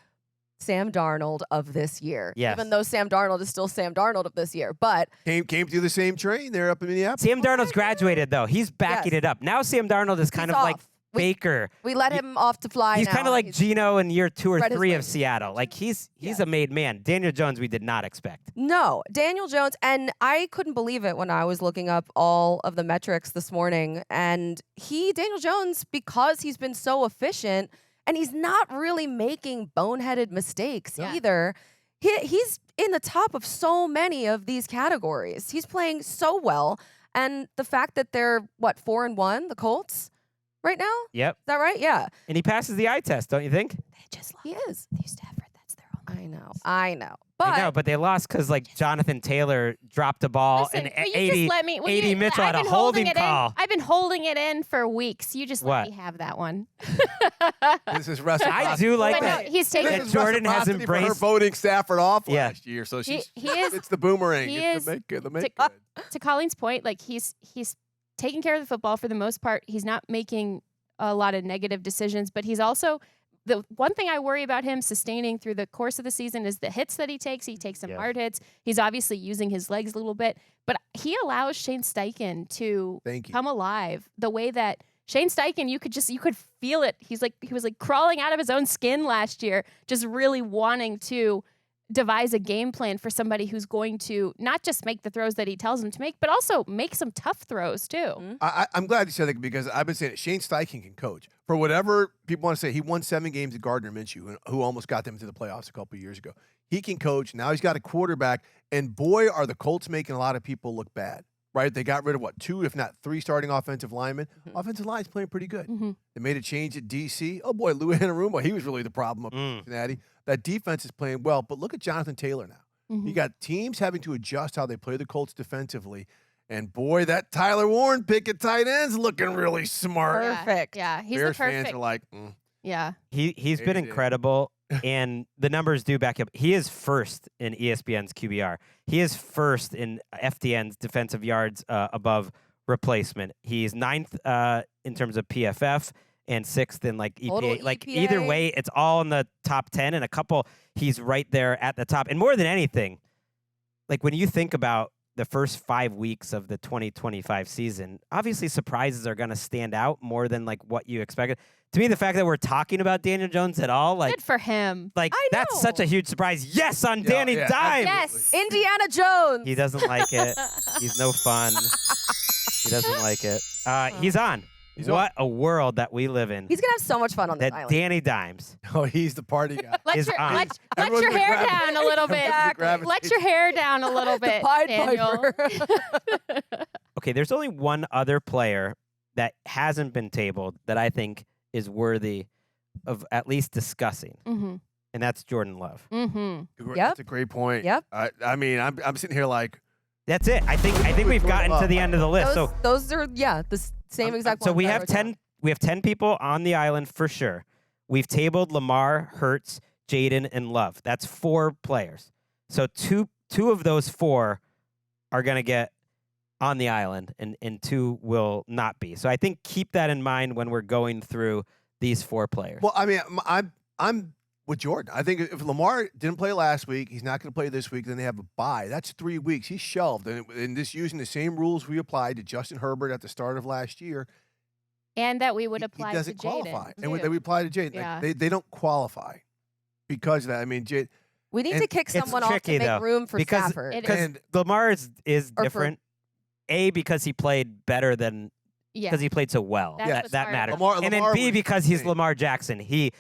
Sam Darnold of this year. Yes. Even though Sam Darnold is still Sam Darnold of this year, but Came through the same train. They're up in Minneapolis. Sam Darnold's graduated though. He's backing Yes. it up. Now Sam Darnold is kind he's of like off. Baker. We let him off to fly. He's now. kind of like Geno in year 2 or spread his 3 of wings. Seattle. Like he's a made man. Daniel Jones, we did not expect. No, Daniel Jones, and I couldn't believe it when I was looking up all of the metrics this morning. And Daniel Jones, because he's been so efficient, and he's not really making boneheaded mistakes either. He's in the top of so many of these categories. He's playing so well, and the fact that they're 4-1, the Colts. Right now? Yep. Is that right? Yeah. And he passes the eye test, don't you think? He is. They used Stafford. That's their only. I know. I know, but they lost because like Jonathan Taylor dropped a ball Listen, and will you just let me, 80 Mitchell I've had a been holding it call. I've been holding it in for weeks. You just What? let me have that one. This is reciprocity. I do like But no, that. he's taking. That Jourdan has reciprocity for her embraced. voting Stafford off Yeah. last year, so He she's is. it's the boomerang. he It's is the make good. The make to- good. To Colleen's point, like he's taking care of the football for the most part. He's not making a lot of negative decisions, but he's also the one thing I worry about him sustaining through the course of the season is the hits that he takes. He takes some hard hits. He's obviously using his legs a little bit, but he allows Shane Steichen to come alive the way that Shane Steichen, you could feel it. He was like crawling out of his own skin last year, just really wanting to devise a game plan for somebody who's going to not just make the throws that he tells him to make, but also make some tough throws too. I'm glad you said that because I've been saying it. Shane Steichen can coach. For whatever people want to say, he won 7 games at Gardner Minshew, who almost got them into the playoffs a couple of years ago. He can coach. Now he's got a quarterback, and boy, are the Colts making a lot of people look bad. Right? They got rid of 2, if not 3 starting offensive linemen. Offensive line's playing pretty good. They made a change at DC. Oh boy, Lou Anarumo, he was really the problem up in Cincinnati. That defense is playing well, but look at Jonathan Taylor now. You got teams having to adjust how they play the Colts defensively. And boy, that Tyler Warren pick at tight end's looking really smart. Perfect. Yeah, he's Bears the perfect. fans are like, Yeah. He's been incredible, and the numbers do back up. He is first in ESPN's QBR. He is first in FDN's defensive yards above replacement. He's 9th in terms of PFF and 6th in like EPA. Total Like EPA. either way, it's all in the top 10, and a couple he's right there at the top. And more than anything, like when you think about the first 5 weeks of the 2025 season, obviously surprises are going to stand out more than like what you expected. To me, the fact that we're talking about Daniel Jones at all, like, Good for him. like I that's know. such a huge surprise. Yes, on Danny yeah, Dimes. Yes. Indiana Jones. He doesn't like it. He's no fun. He doesn't like it. He's on. What a world that we live in. He's gonna have so much fun on this That island. Danny Dimes. oh, he's the party guy. Let is your, on. let Everyone's your gonna hair grab it. down a little bit. Everyone's gonna grab it. Let your hair down a little bit, Pied Daniel. Piper. Okay, there's only one other player that hasn't been tabled that I think is worthy of at least discussing, Mm-hmm. and that's Jordan Love. Mm-hmm. That's a great point. Yep. I mean, I'm sitting here like, That's it. I think we've gotten to the end of the list. So Those are the same exact so ones we I have wrote down. 10 we have 10 people on the island for sure. We've tabled Lamar, Hurts, Jayden, and Love. That's 4 players. So two of those 4 are going to get on the island, and 2 will not be. So I think keep that in mind when we're going through these 4 players. well, I mean, I'm with Jordan. I think if Lamar didn't play last week, he's not going to play this week. Then they have a bye. That's 3 weeks. He's shelved, and this using the same rules we applied to Justin Herbert at the start of last year. And that we would He apply doesn't to qualify, Jayden, and too. that we apply to Jayden. Yeah. Like, they don't qualify because of that. I mean, We need and to kick it's someone off to tricky, make though, room for because- Stafford. It Because and Lamar is Or for- different. Because he played better than Yeah. because he played so well. That's That what's that hard. matters. Lamar And then B, was because he's insane. Lamar Jackson. He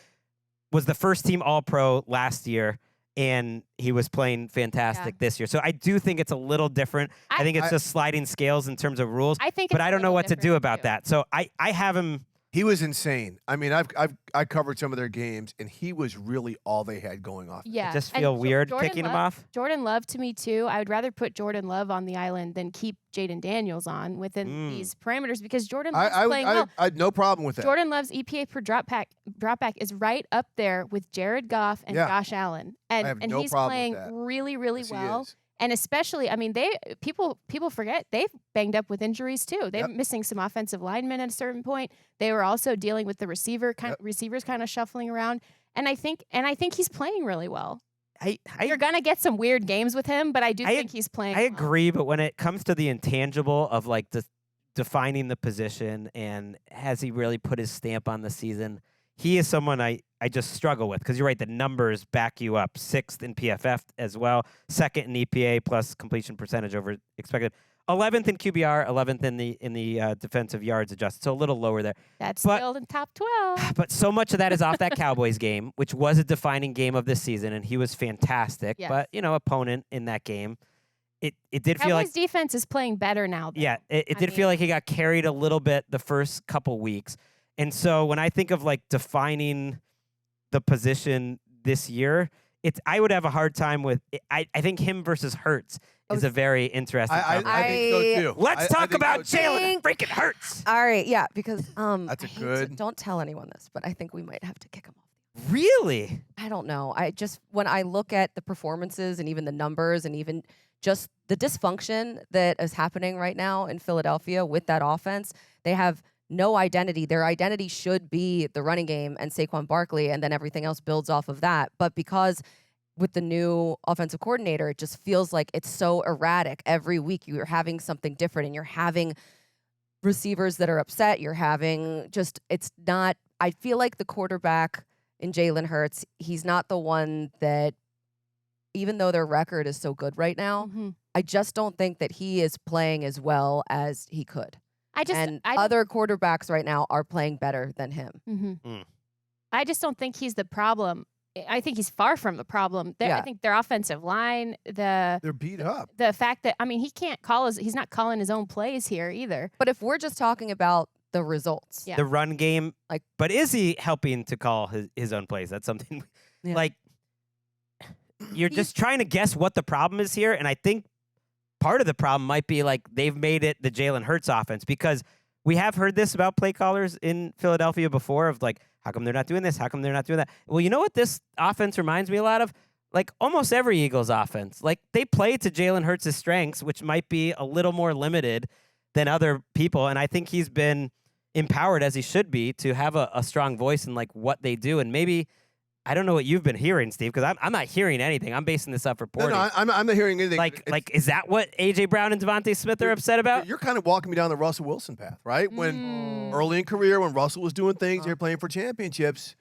was the first team All-Pro last year, and he was playing fantastic this year. So I do think it's a little different. I think it's just sliding scales in terms of rules. I think but it's I a don't know little what to do different, about too. that. So I have him. he was insane. I mean, I covered some of their games, and he was really all they had going off. Yeah. I just And feel Jo- weird Jordan picking him Love- off. Jordan Love to me too. I would rather put Jordan Love on the island than keep Jayden Daniels on within these parameters because Jordan Love's playing well. I had no problem with that. Jordan Love's EPA per dropback is right up there with Jared Goff and Yeah. Josh Allen, I have and no he's problem with playing that. really, really Yes, he well. is. And especially, I mean, people forget they've banged up with injuries too. They're Yep. missing some offensive linemen at a certain point. They were also dealing with the receivers kind of shuffling around. And I think he's playing really well. You're gonna get some weird games with him, but I think he's playing. I well. agree, but when it comes to the intangible of like the defining the position and has he really put his stamp on the season, he is someone I just struggle with because you're right, the numbers back you up. 6th in PFF as well, 2nd in EPA plus completion percentage over expected. 11th in QBR, 11th in the defensive yards adjusted, so a little lower there. That's still in top 12. But so much of that is off that Cowboys game, which was a defining game of this season, and he was fantastic. Yes. But, opponent in that game, it did feel like... Cowboys defense is playing better now, though. Yeah, it did feel like he got carried a little bit the first couple weeks. And so when I think of, like, defining the position this year, I would have a hard time with... I think him versus Hurts is a very interesting I think so too. Let's talk about so too. Jalen freaking Hurts. All right, yeah, because That's a I hate good- don't tell anyone this, but I think we might have to kick him off. Really? I don't know. I just when I look at the performances and even the numbers and even just the dysfunction that is happening right now in Philadelphia with that offense, they have no identity. Their identity should be the running game and Saquon Barkley, and then everything else builds off of that. But because with the new offensive coordinator, it just feels like it's so erratic. Every week you're having something different and you're having receivers that are upset. You're having it's not, I feel like the quarterback in Jalen Hurts, he's not the one that, even though their record is so good right now, I just don't think that he is playing as well as he could. Other quarterbacks right now are playing better than him. I just don't think he's the problem. I think he's far from the problem. I think their offensive line, they're beat up. The fact that he can't he's not calling his own plays here either. But if we're just talking about the results, the run game, but is he helping to call his own plays? That's something like you're just trying to guess what the problem is here, and I think part of the problem might be like they've made it the Jalen Hurts offense because we have heard this about play callers in Philadelphia before of like, how come they're not doing this? How come they're not doing that? Well, you know what this offense reminds me a lot of? Like almost every Eagles offense. Like they play to Jalen Hurts' strengths, which might be a little more limited than other people. And I think he's been empowered as he should be to have a strong voice in like what they do. And maybe, I don't know what you've been hearing, Steve, because I'm not hearing anything. I'm basing this off reporting. No, I'm not hearing anything. Like, is that what A.J. Brown and Devontae Smith are upset about? You're kind of walking me down the Russell Wilson path, right? When early in career, when Russell was doing things, they were playing for championships,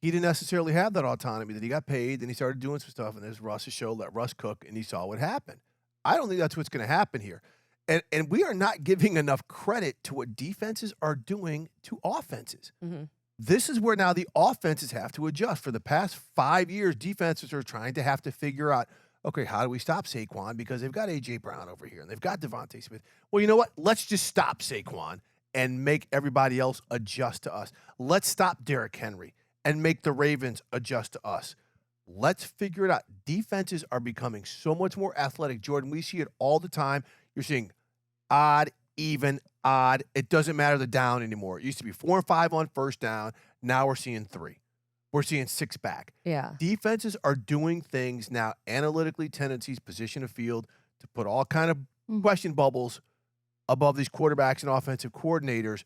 he didn't necessarily have that autonomy. That he got paid, then he started doing some stuff, and there's Russ's show, let Russ cook, and he saw what happened. I don't think that's what's going to happen here. And we are not giving enough credit to what defenses are doing to offenses. This is where now the offenses have to adjust. For the past 5 years, defenses are trying to have to figure out, okay, how do we stop Saquon? Because they've got A.J. Brown over here, and they've got Devontae Smith. Well, you know what? Let's just stop Saquon and make everybody else adjust to us. Let's stop Derrick Henry and make the Ravens adjust to us. Let's figure it out. Defenses are becoming so much more athletic. Jourdan, we see it all the time. You're seeing odd, even, odd. It doesn't matter the down anymore. It used to be 4 and 5 on first down. Now we're seeing 3. We're seeing 6 back. Yeah. Defenses are doing things now, analytically, tendencies, position of field, to put all kind of question bubbles above these quarterbacks and offensive coordinators.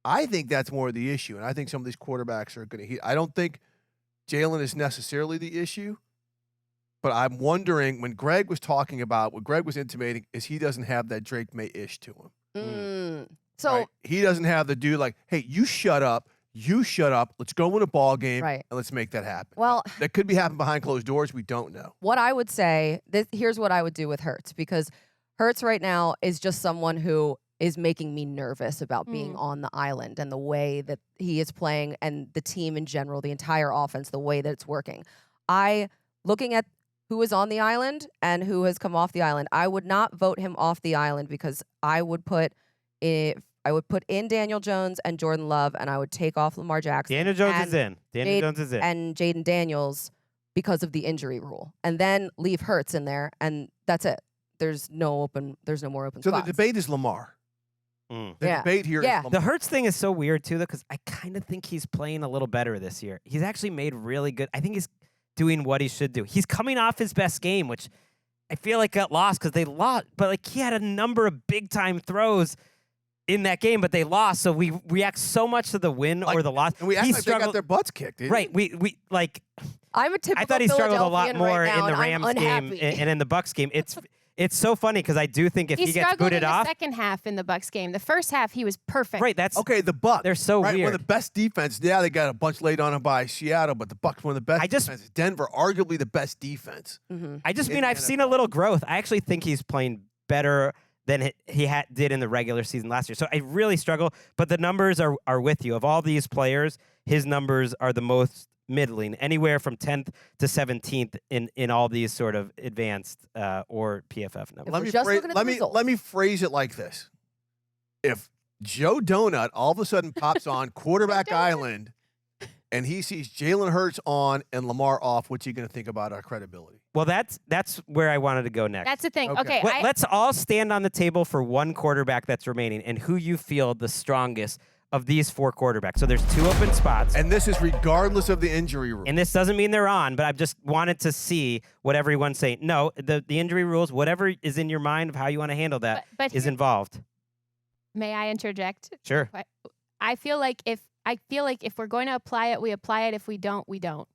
I think that's more of the issue, and I think some of these quarterbacks are going to hit. I don't think Jalen is necessarily the issue, but I'm wondering when Gregg was talking about, what Gregg was intimating is he doesn't have that Drake May-ish to him. So right? He doesn't have the dude like, hey, you shut up, let's go win a ball game, Right. and let's make that happen. Well, that could be happening behind closed doors. We don't know. what I would say, here's what I would do with Hurts, because Hurts right now is just someone who is making me nervous about being on the island and the way that he is playing and the team in general, the entire offense, the way that it's working. Looking at who is on the island and who has come off the island, I would not vote him off the island because I would put in Daniel Jones and Jordan Love, and I would take off Lamar Jackson. Daniel Jones is in. And Jayden Daniels because of the injury rule, and then leave Hurts in there, and that's it. There's no more open So spots. the debate is Lamar. The debate here is Lamar. The Hurts thing is so weird, too, though, because I kind of think he's playing a little better this year. He's actually made really good. I think he's doing what he should do. He's coming off his best game, which I feel like got lost because they lost. But, like, he had a number of big-time throws in that game, but they lost. So we react so much to the win or the loss. And we act like they got their butts kicked. Right. We like. I'm a typical I thought he struggled a lot Philadelphian more right now, in the and I'm Rams game unhappy. and in the Bucks game. It's so funny because I do think if he gets struggled booted in the off, second half in the Bucks game. The first half he was perfect. right? That's Okay, the Bucs. They're so right? One weird. of the best defense. Yeah, they got a bunch laid on them by Seattle, but the Bucs one of the best defenses. Denver, arguably the best defense. I just mean in I've the seen a NFL. little growth. I actually think he's playing better than he did in the regular season last year. So I really struggle, but the numbers are with you. Of all these players, his numbers are the most middling, anywhere from 10th to 17th in all these sort of advanced or PFF numbers. Let me phrase it like this. If Joe Donut all of a sudden pops on Quarterback Island and he sees Jalen Hurts on and Lamar off, what's he going to think about our credibility? Well, that's where I wanted to go next. That's the thing. Okay, Let's all stand on the table for one quarterback that's remaining and who you feel the strongest of these 4 quarterbacks. So there's 2 open spots. And this is regardless of the injury rule. And this doesn't mean they're on, but I just wanted to see what everyone's saying. No, the injury rules, whatever is in your mind of how you want to handle that is involved. May I interject? Sure. I feel like if we're going to apply it, we apply it. If we don't, we don't.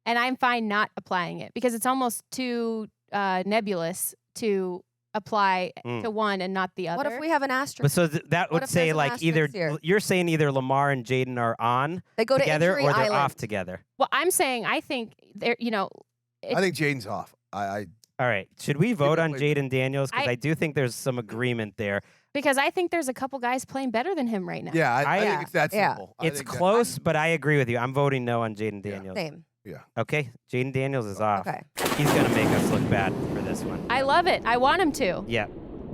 And I'm fine not applying it because it's almost too nebulous to apply to one and not the other. What if we have an asterisk? But so that What would if say there's an like either asterisk here? you're saying either Lamar and Jayden are on They go to together injury or they're island. off together. Well, I'm saying I think they're, I think Jayden's off. All right. Should we vote on wait. Jayden Daniels? Because I do think there's some agreement there. because I think there's a couple guys playing better than him right now. Yeah, I think it's that simple. I It's think that- close, but I agree with you. I'm voting no on Jayden Daniels. Same. Yeah. Okay, Jayden Daniels is off. Okay. He's going to make us look bad for this one. I love it. I want him to. Yeah.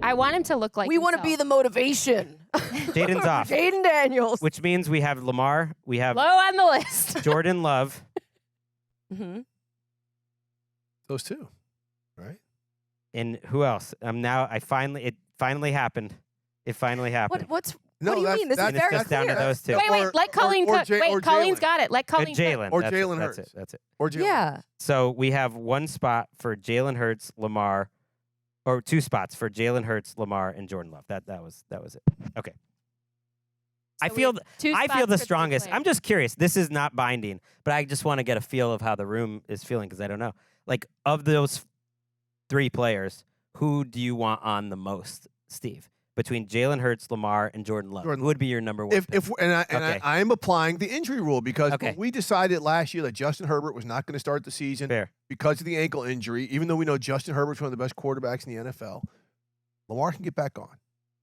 I want him to look like We want to be the motivation. Jayden's off. Jayden Daniels. Which means we have Lamar, we have low on the list. Jordan Love, Mm-hmm. Those 2, right? and who else? It finally happened. It finally happened. What No, do you mean? This is And it's very just down to clear. those 2. Wait, let Colleen cook. Wait, Colleen's Jalen. got it. Let Colleen cook. Jalen. Or That's it, Jalen that's Hurts. it. That's it. Or Jalen. Yeah. So we have one spot for Jalen Hurts, Lamar, or 2 spots for Jalen Hurts, Lamar, and Jordan Love. That was it. Okay. I So we feel have 2 I spots feel the for three strongest. players. I'm just curious. This is not binding, but I just want to get a feel of how the room is feeling because I don't know. Like of those 3 players, who do you want on the most, Steve? Between Jalen Hurts, Lamar, and Jordan Love, who would be your number 1? I am applying the injury rule because Okay. when we decided last year that Justin Herbert was not going to start the season Fair. because of the ankle injury, even though we know Justin Herbert's one of the best quarterbacks in the NFL, Lamar can get back on.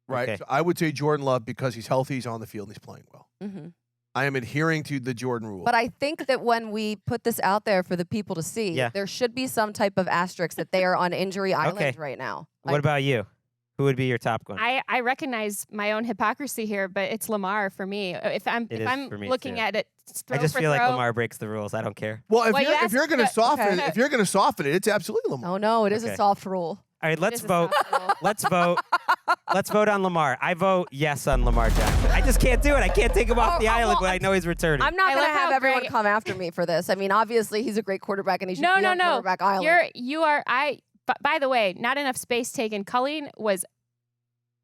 Right? Okay. So I would say Jordan Love because he's healthy, he's on the field, and he's playing well. Mm-hmm. I am adhering to the Jordan rule. But I think that when we put this out there for the people to see, Yeah. there should be some type of asterisk that they are on injury island Okay. right now. What about you? Who would be your top one? I recognize my own hypocrisy here, but it's Lamar for me. If I'm It is for me, looking too. at it, I just for feel like throw, Lamar breaks the rules. I don't care. well, if Well, you you're, if asked- you're going to okay. soften it, if you're going to soften it, it's absolutely Lamar. Oh no, it is Okay. a soft rule. All right, let's is a vote. soft rule. Let's vote. Let's vote on Lamar. I vote yes on Lamar Jackson. I just can't do it. I can't take him off the island when I know he's returning. I'm not I going to love have how everyone Greg- come after me for this. I mean, obviously he's a great quarterback and he should be on quarterback island. You are. By the way, not enough space taken. Colleen was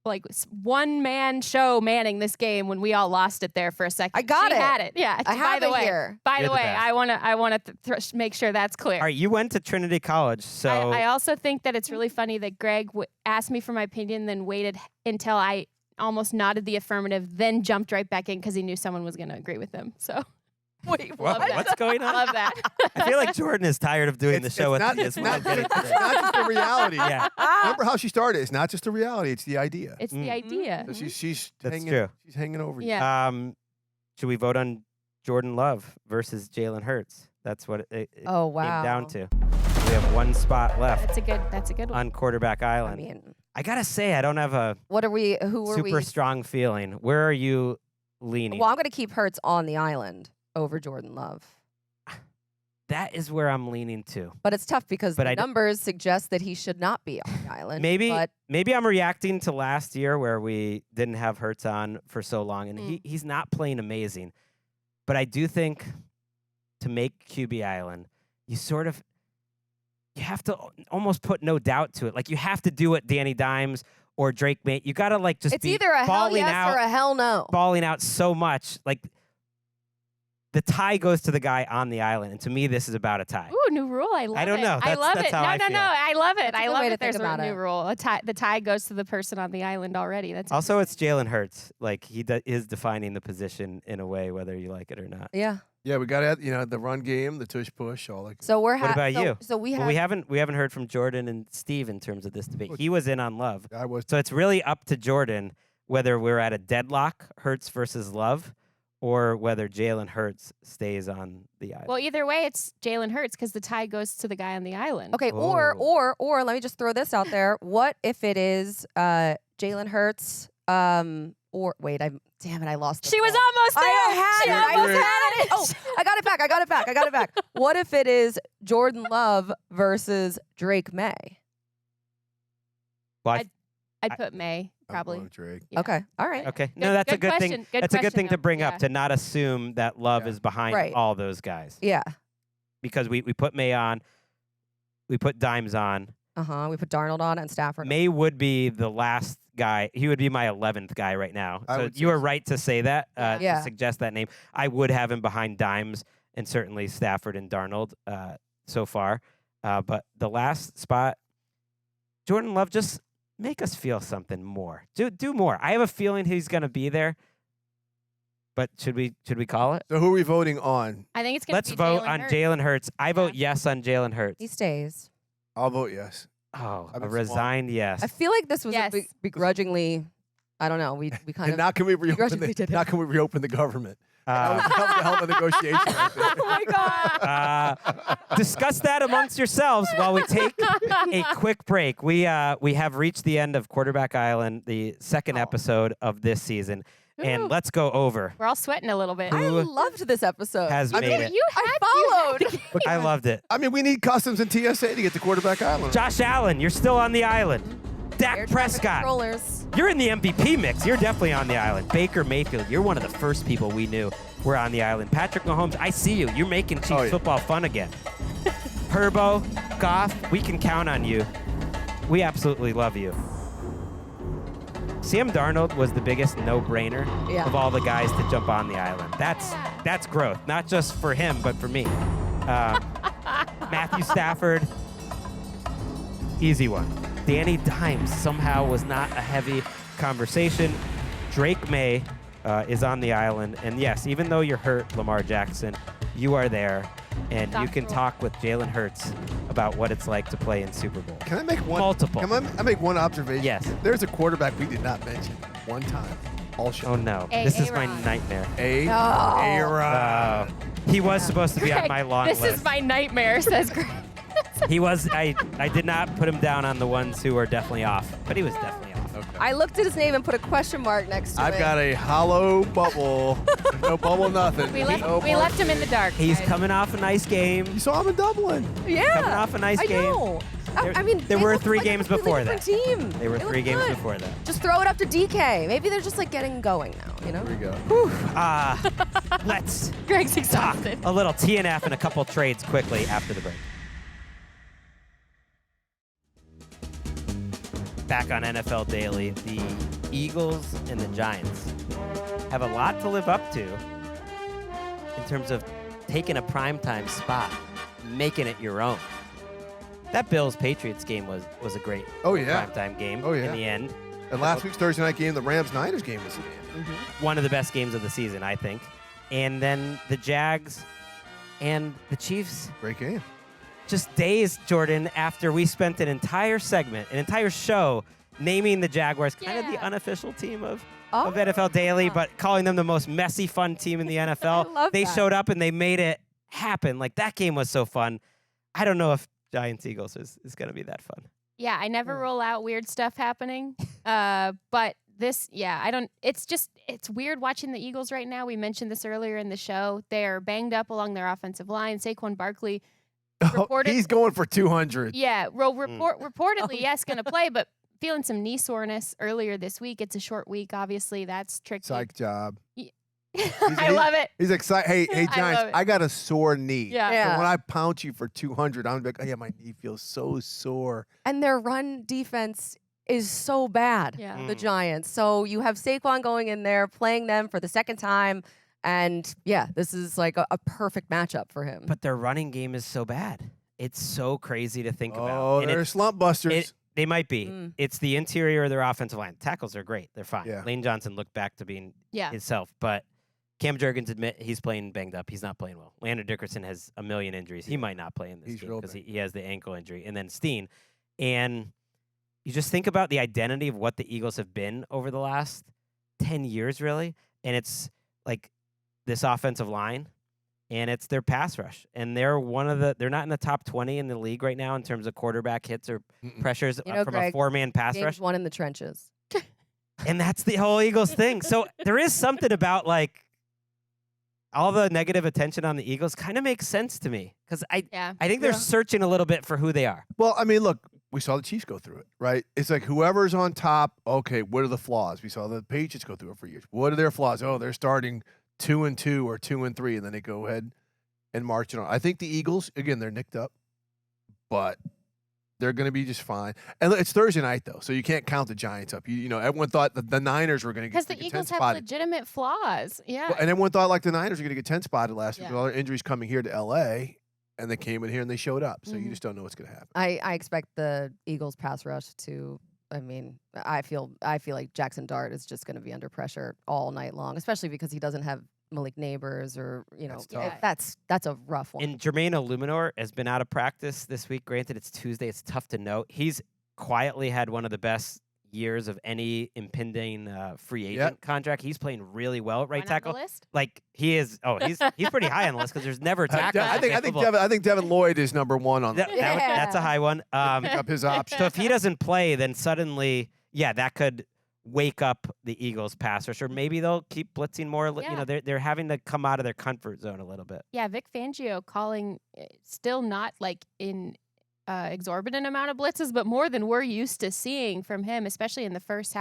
like one-man show manning this game when we all lost it there for a second. I got she it. had it. Yeah. I have by the it way, here. By You're the the way, best. I want to make sure that's clear. All right, you went to Trinity College, so I also think that it's really funny that Greg asked me for my opinion, then waited until I almost nodded the affirmative, then jumped right back in because he knew someone was going to agree with him. So, Wait, What- Love that. what's going on? love that. I feel like Jordan is tired of doing the It's show with not, me it's as well. not, it's not just the reality. Yeah, Remember how she started? It's not just the reality; it's the idea. It's the idea. So she's That's hanging. true. She's hanging over you. Yeah. should we vote on Jordan Love versus Jalen Hurts? That's what it Oh, came wow. down to. We have one spot left That's a good one. on quarterback I island. mean, I gotta say, I don't have a what are we? Who are super we? strong feeling. Where are you leaning? Well, I'm going to keep Hurts on the island over Jordan Love. That is where I'm leaning to. But it's tough because But the I d- numbers suggest that he should not be on the island. Maybe But maybe I'm reacting to last year where we didn't have Hurts on for so long, and he's not playing amazing. But I do think to make QB Island, you have to almost put no doubt to it. Like you have to do what Danny Dimes or Drake May. You gotta like just it's be either a hell balling yes out, or a hell no. balling out so much. Like the tie goes to the guy on the island. And to me, this is about a tie. Ooh, new rule. I love it. I don't know. I love That's it. how I No, feel. I love it. That's a I good love way to it. There's think a about new it. rule. The tie goes to the person on the island already. That's Also, it's Jalen Hurts. Like, he is defining the position in a way, whether you like it or not. Yeah. Yeah, we got to have, the run game, the tush push, all that. So we're What about you? So we Well, have. we haven't heard from Jourdan and Steve in terms of this debate. He was in on Love. I was. So it's really up to Jourdan whether we're at a deadlock, Hurts versus Love, or whether Jalen Hurts stays on the island. Well, either way, it's Jalen Hurts because the tie goes to the guy on the island. Okay, or let me just throw this out there. What if it is Jalen Hurts? Or wait, I lost. She was almost there. I almost had it. Oh, I got it back. What if it is Jourdan Love versus Drake Maye? Well, I'd put Maye probably. I'm going Drake. Yeah. Okay, all right. okay. Good- No, that's a good good thing. question. Good That's a good question, thing to though. bring Yeah. up, to not assume that Love Yeah. is behind Right. all those guys. Yeah. Because we put Maye on, we put Dimes on. We put Darnold on and Stafford. Maye would be the last guy. He would be my 11th guy right now. I So would you say were so. right to say that, Yeah. to suggest that name. I would have him behind Dimes and certainly Stafford and Darnold so far. But the last spot, Jourdan Love, just make us feel something more. Do more. I have a feeling he's going to be there. But should we call it? So who are we voting on? I think it's going Let's to be vote Jalen on Hurts. Jalen Hurts. I vote yes on Jalen Hurts. He stays. I'll vote yes. Oh, I've a been resigned yes. I feel like this was Yes. begrudgingly. I don't know. We kind And of. not can we reopen begrudgingly did it. not can we reopen the government? That Uh, was the help of negotiation. Right there. Oh my god. discuss that amongst yourselves while we take a quick break. We have reached the end of Quarterback Island, the second episode of this season, and Ooh. let's go over We're all sweating a little bit. I Who loved this episode. has I made mean, it. I followed. I loved it. I mean, we need customs and TSA to get to Quarterback Island. Josh Allen, you're still on the island. Air Dak traffic Prescott, controllers. you're in the MVP mix. You're definitely on the island. Baker Mayfield, you're one of the first people we knew were on the island. Patrick Mahomes, I see you. You're making Chiefs yeah. football fun again. Herbo, Goff, we can count on you. We absolutely love you. Sam Darnold was the biggest no-brainer Yeah. of all the guys to jump on the island. That's growth, not just for him, but for me. Matthew Stafford, easy one. Danny Dimes somehow was not a heavy conversation. Drake Maye is on the island. And yes, even though you're hurt, Lamar Jackson, you are there. And you can Doctor. talk with Jalen Hurts about what it's like to play in Super Bowl. Can I make one? Multiple. Can I make one observation? Yes. There's a quarterback we did not mention one time. All show. Oh, no. A- This is my A-Rod. nightmare. A-Rod. He was supposed to be on my long this list. is my nightmare, says Greg. He was. I did not put him down on the ones who were definitely off, but he was definitely off. I looked at his name and put a question mark next to it. I've got a hollow bubble. No bubble, nothing. We left, No we left him in the dark. He's guys. coming off a nice game. You saw him in Dublin. Yeah. Coming off a nice I game. know. There- I mean, there they were looked 3 like a games completely before different Team. They were They 3 looked games good. before that. Just throw it up to DK. Maybe they're just like getting going now. You know. Here we go. Let's Greg's talk exhausted. a little TNF and a couple trades quickly after the break. Back on NFL Daily, the Eagles and the Giants have a lot to live up to in terms of taking a primetime spot, making it your own. That Bills-Patriots game was a great primetime game in the end. And last week's Thursday night game, the Rams-Niners game was the game. One of the best games of the season, I think. And then the Jags and the Chiefs. Great game. Just days, Jourdan, after we spent an entire segment, an entire show, naming the Jaguars kind of the unofficial team of NFL Daily, but calling them the most messy, fun team in the NFL. love They that. showed up and they made it happen. Like, that game was so fun. I don't know if Giants-Eagles is going to be that fun. Yeah, I never rule out weird stuff happening. But this, it's weird watching the Eagles right now. We mentioned this earlier in the show. They're banged up along their offensive line. Saquon Barkley. He's going for 200. Yeah, reportedly, yes, going to play, but feeling some knee soreness earlier this week. It's a short week, obviously. That's tricky. Psych job. I love it. He's excited. Hey, I Giants, love it. I got a sore knee. Yeah. So when I pounce you for 200, I'm like, oh, yeah, my knee feels so sore. And their run defense is so bad. Yeah. The Giants. So you have Saquon going in there, playing them for the second time. And yeah, this is like a perfect matchup for him. But their running game is so bad. It's so crazy to think about. Oh, And they're slump busters. They might be. It's the interior of their offensive line. Tackles are great. They're fine. Yeah. Lane Johnson looked back to being himself. But Cam Jurgens admit he's playing banged up. He's not playing well. Landon Dickerson has a million injuries. He might not play in this game because he has the ankle injury. And then Steen. And you just think about the identity of what the Eagles have been over the last 10 years, really. And it's like this offensive line, and it's their pass rush. And they're they're not in the top 20 in the league right now in terms of quarterback hits or pressures from Greg, a four-man pass rush. One in the trenches. And that's the whole Eagles thing. So there is something about like all the negative attention on the Eagles kind of makes sense to me because I think they're searching a little bit for who they are. Well, I mean, look, we saw the Chiefs go through it, right? It's like whoever's on top, okay, what are the flaws? We saw the Patriots go through it for years. What are their flaws? Oh, they're starting 2-2 or 2-3, and then they go ahead and march it on. I think the Eagles, again, they're nicked up, but they're going to be just fine. And it's Thursday night, though, so you can't count the Giants up. You know, everyone thought the Niners were going to get 10 because the Eagles have spotted. legitimate flaws. Yeah. Well, and everyone thought like the Niners were going to get 10 spotted last week with all their injuries coming here to L.A., and they came in here and they showed up. So you just don't know what's going to happen. I expect the Eagles pass rush to. I mean, I feel like Jackson Dart is just going to be under pressure all night long, especially because he doesn't have Malik Neighbors or that's a rough one. And Jermaine Illuminor has been out of practice this week. Granted, it's Tuesday. It's tough to know. He's quietly had one of the best years of any impending free agent contract. He's playing really well at right tackle. Like he is. Oh, he's pretty high on the list because there's never tackles. I think Devin Lloyd is number one on that's a high one. Pick up his option. So if he doesn't play, then suddenly, that could wake up the Eagles pass rush, or maybe they'll keep blitzing more. You know, they're having to come out of their comfort zone a little bit. Yeah, Vic Fangio calling still not like in exorbitant amount of blitzes, but more than we're used to seeing from him, especially in the first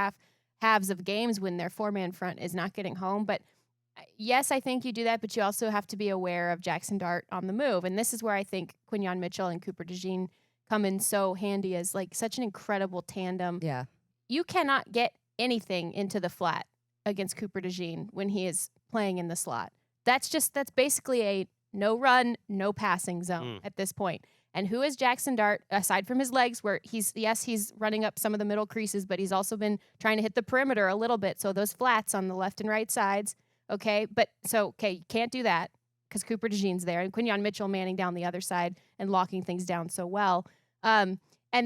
halves of games when their four-man front is not getting home. But yes, I think you do that, but you also have to be aware of Jackson Dart on the move. And this is where I think Quinyon Mitchell and Cooper DeJean come in so handy as like such an incredible tandem. Yeah. You cannot get anything into the flat against Cooper DeJean when he is playing in the slot. That's basically a no run, no passing zone at this point. And who is Jackson Dart, aside from his legs, where he's running up some of the middle creases, but he's also been trying to hit the perimeter a little bit. So those flats on the left and right sides, okay? You can't do that because Cooper DeJean's there. And Quinyon Mitchell manning down the other side and locking things down so well. And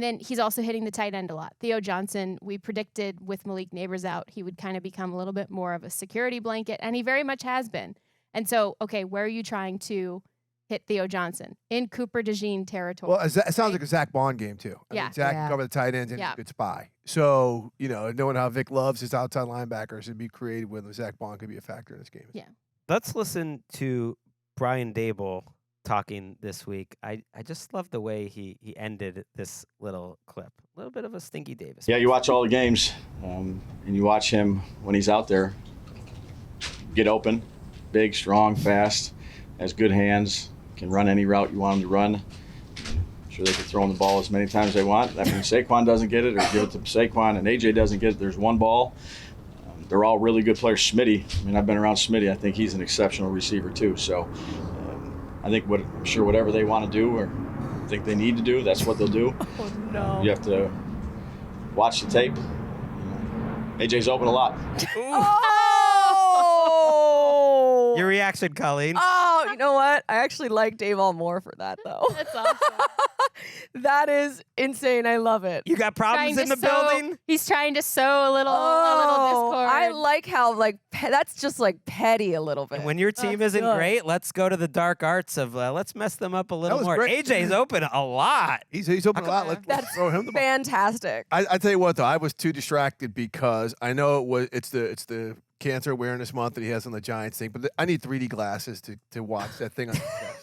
then he's also hitting the tight end a lot. Theo Johnson, we predicted with Malik Neighbors out, he would kind of become a little bit more of a security blanket, and he very much has been. And so, okay, where are you trying to hit Theo Johnson? In Cooper DeJean territory. Well, it sounds like a Zach Bond game, too. I mean, Zach can cover the tight ends and he's a good spy. So, knowing how Vic loves his outside linebackers and be creative with them, Zach Bond could be a factor in this game. Yeah. Let's listen to Brian Daboll talking this week. I just love the way he ended this little clip. A little bit of a Stinky Davis. Yeah, you watch all the games, and you watch him when he's out there get open, big, strong, fast, has good hands, can run any route you want him to run. I'm sure they can throw him the ball as many times as they want. I mean, Saquon doesn't get it, or give it to Saquon, and AJ doesn't get it. There's one ball. They're all really good players. Smitty, I mean, I've been around Smitty. I think he's an exceptional receiver too. So I think I'm sure whatever they want to do or think they need to do, that's what they'll do. Oh, no. You have to watch the tape. AJ's open a lot. Oh! Your reaction, Colleen? Oh, you know what? I actually like Daboll more for that, though. That's awesome. That is insane. I love it. You got problems in the building? He's trying to sow a little discord. I like how that's just petty a little bit. And when your team isn't great, let's go to the dark arts of let's mess them up a little more. Great. AJ's open a lot. He's open a lot. Let's throw him the ball. Fantastic. I tell you what, though, I was too distracted because I know it's the Cancer Awareness Month that he has on the Giants thing, but I need 3D glasses to watch that thing on the chest.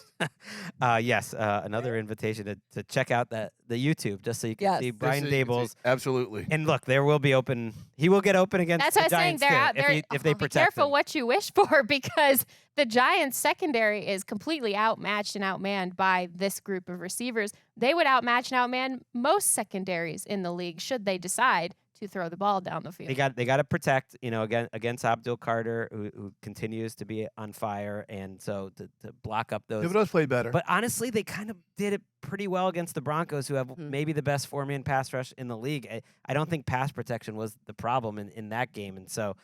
Yes, another invitation to check out the YouTube just so you can see Brian Daboll's. Absolutely. And look, there will be open. He will get open against That's the what Giants I'm saying. too, if they protect be careful him. what you wish for because the Giants secondary is completely outmatched and outmanned by this group of receivers. They would outmatch and outman most secondaries in the league should they decide to throw the ball down the field. They got to protect, against Abdul Carter, who continues to be on fire, and so to block up those. Thibodeau's played better. But honestly, they kind of did it pretty well against the Broncos, who have maybe the best 4-man pass rush in the league. I don't think pass protection was the problem in that game, and so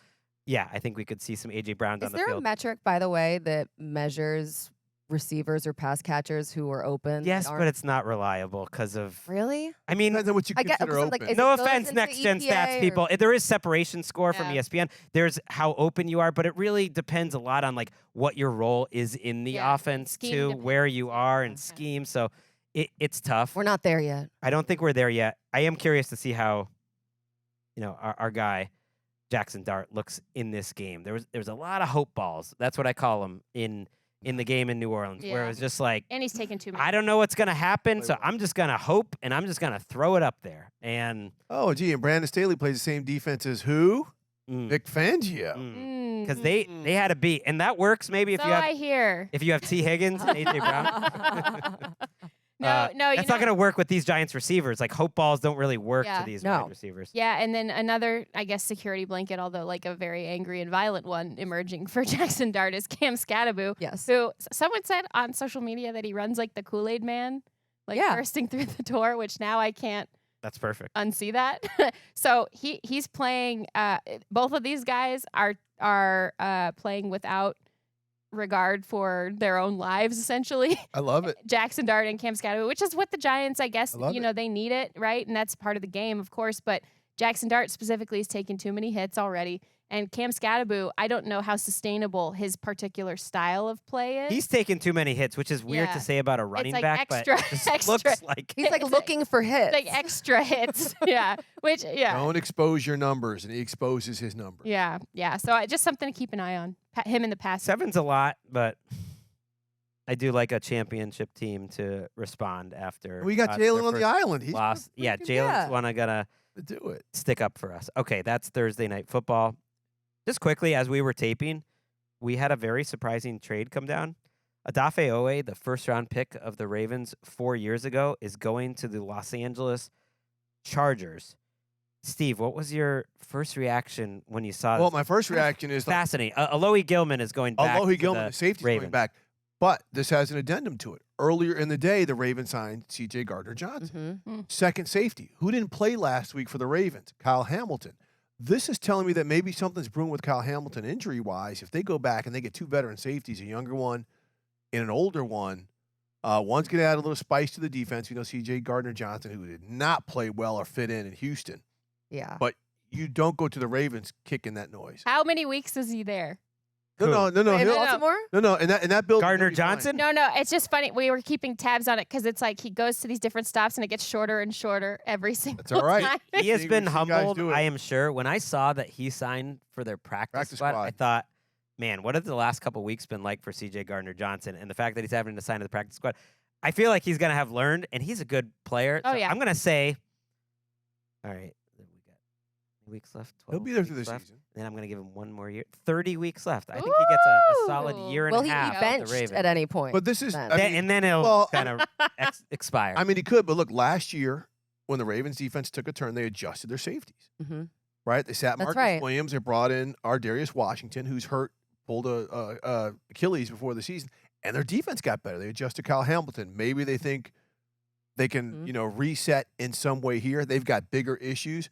yeah, I think we could see some A.J. Browns on the field. Is there a metric, by the way, that measures receivers or pass catchers who are open? Yes, but it's not reliable because of. Really? I mean, Depends on what you consider open. Like, no offense, next gen stats or... people. There is separation score from ESPN. There's how open you are, but it really depends a lot on like what your role is in the offense too, where you are and scheme. So it's tough. We're not there yet. I don't think we're there yet. I am curious to see how, our guy Jackson Dart looks in this game. There was a lot of hope balls. That's what I call them in the game in New Orleans, where it was just like, and he's taking too many. I don't know what's gonna happen, so I'm just gonna hope and I'm just gonna throw it up there. And and Brandon Staley plays the same defense as who? Vic Fangio. Because they had a beat, and that works maybe if you have T. Higgins and AJ Brown. No, that's not going to work with these Giants receivers. Like hope balls don't really work to these wide receivers. Yeah, and then another, I guess, security blanket, although like a very angry and violent one emerging for Jackson Dart is Cam Scadaboo. Yes. Who someone said on social media that he runs like the Kool-Aid man, bursting through the door, which now I can't. That's perfect. Unsee that. So he's playing. Both of these guys are playing without regard for their own lives, essentially. I love it. Jackson Dart and Cam Scadaboo, which is what the Giants, I guess, they need it, right? And that's part of the game, of course. But Jackson Dart specifically is taking too many hits already. And Cam Scadaboo, I don't know how sustainable his particular style of play is. He's taking too many hits, which is weird to say about a running back, but this looks like he's like looking for hits. Like extra hits. Don't expose your numbers, and he exposes his numbers. Yeah. So just something to keep an eye on. Him in the past. 7's a lot, but I do like a championship team to respond after. We got Jalen on the island. He's lost. Yeah, Jalen's one I gotta do it. Stick up for us. Okay, that's Thursday Night Football. Just quickly, as we were taping, we had a very surprising trade come down. Odafe Owe, the first-round pick of the Ravens 4 years ago, is going to the Los Angeles Chargers. Steve, what was your first reaction when you saw this? Well, my first reaction is fascinating. Alohi Gilman is going back. Alohi Gilman, the safety's Ravens. going back. But this has an addendum to it. Earlier in the day, the Ravens signed C.J. Gardner-Johnson, second safety, who didn't play last week for the Ravens, Kyle Hamilton. This is telling me that maybe something's brewing with Kyle Hamilton injury-wise. If they go back and they get two veteran safeties, a younger one and an older one, one's going to add a little spice to the defense. C.J. Gardner-Johnson, who did not play well or fit in Houston. Yeah. But you don't go to the Ravens kicking that noise. How many weeks is he there? No. Baltimore? No. And that building. Gardner Johnson? No. It's just funny. We were keeping tabs on it because it's like he goes to these different stops and it gets shorter and shorter every single That's all right. time. He has been humbled, I am sure. When I saw that he signed for their practice squad, I thought, man, what have the last couple weeks been like for C.J. Gardner-Johnson? And the fact that he's having to sign to the practice squad, I feel like he's going to have learned, and he's a good player. Oh, so yeah. I'm going to say, all right, we got weeks left. He'll be there through the season. Then I'm going to give him one more year. 30 weeks left. I think he gets a solid year and a half. Will he be benched at any point? But this is, and then he'll kind of expire. I mean, he could. But look, last year when the Ravens defense took a turn, they adjusted their safeties. Right? They sat Marcus Williams. They brought in Ardarius Washington, who's hurt, pulled a Achilles before the season, and their defense got better. They adjusted Kyle Hamilton. Maybe they think they can, reset in some way here. They've got bigger issues.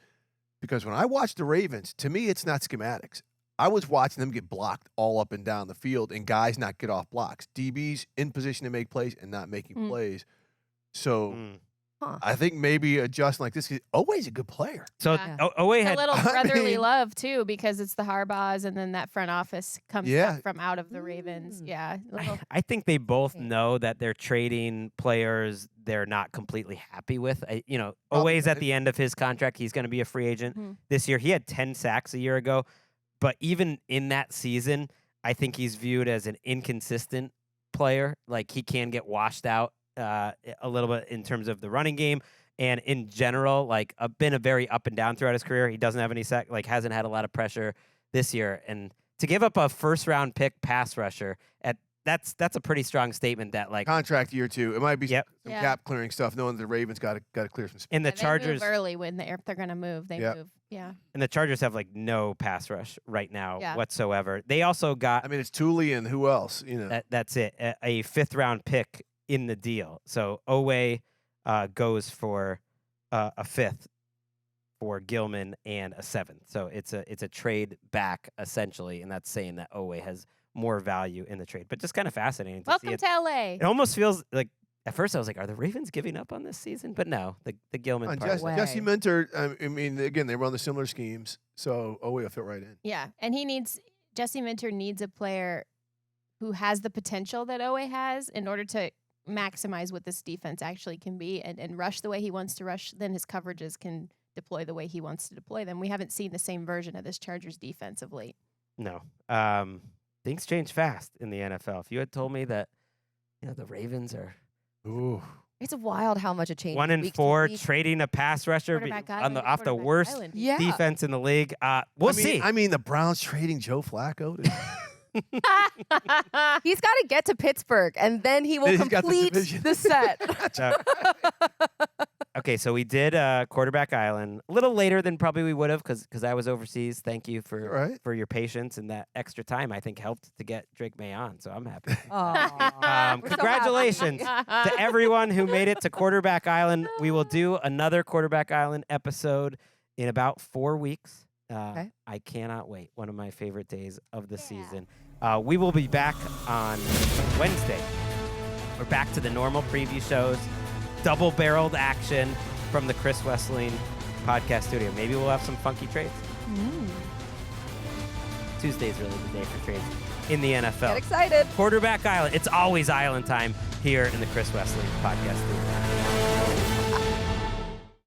Because when I watch the Ravens, to me, it's not schematics. I was watching them get blocked all up and down the field and guys not get off blocks. DBs in position to make plays and not making plays. So I think maybe adjusting like this. Oweh's a good player. So Owe had a little brotherly love, too, because it's the Harbaughs and then that front office comes up from out of the Ravens. Yeah. I think they both know that they're trading players they're not completely happy with. Owe's at the end of his contract. He's going to be a free agent this year. He had 10 sacks a year ago. But even in that season, I think he's viewed as an inconsistent player. Like, he can get washed out a little bit in terms of the running game. And in general, like, been a very up and down throughout his career. He doesn't have any hasn't had a lot of pressure this year. And to give up a first-round pick pass rusher that's a pretty strong statement that contract year 2. It might be some cap clearing stuff, knowing that the Ravens got to clear some space. And the They Chargers move early when they're going to move. They move Yeah. And the Chargers have like no pass rush right now Yeah. whatsoever. They also got I mean, it's Thule and who else? that's it, a 5th round pick in the deal. So Oweh goes for a 5th for Gilman and a 7th. So it's a trade back essentially, and that's saying that Oweh has more value in the trade. But just kind of fascinating to see Welcome it. to LA. It almost feels like at first I was like, are the Ravens giving up on this season? But no, the Gilman part. Jesse Minter, I mean, again, they run the similar schemes, so Oweh will fit right in. Yeah, and Jesse Minter needs a player who has the potential that Oweh has in order to maximize what this defense actually can be and rush the way he wants to rush. Then his coverages can deploy the way he wants to deploy them. We haven't seen the same version of this Chargers defense of late. No. Things change fast in the NFL. If you had told me that, the Ravens are It's wild how much it changes. 1-4, trading a pass rusher off the worst defense in the league. We'll see. I mean, the Browns trading Joe Flacco. He's got to get to Pittsburgh, and then he will complete the set. Okay, so we did Quarterback Island a little later than probably we would have because I was overseas. Thank you for your patience, and that extra time I think helped to get Drake Maye on, so I'm happy. Congratulations to everyone who made it to Quarterback Island. We will do another Quarterback Island episode in about 4 weeks. Okay. I cannot wait. One of my favorite days of the season. We will be back on Wednesday. We're back to the normal preview shows. Double-barreled action from the Chris Wesseling podcast studio. Maybe we'll have some funky trades. Tuesday's really the day for trades in the NFL. Get excited. Quarterback Island. It's always Island time here in the Chris Wesseling podcast studio.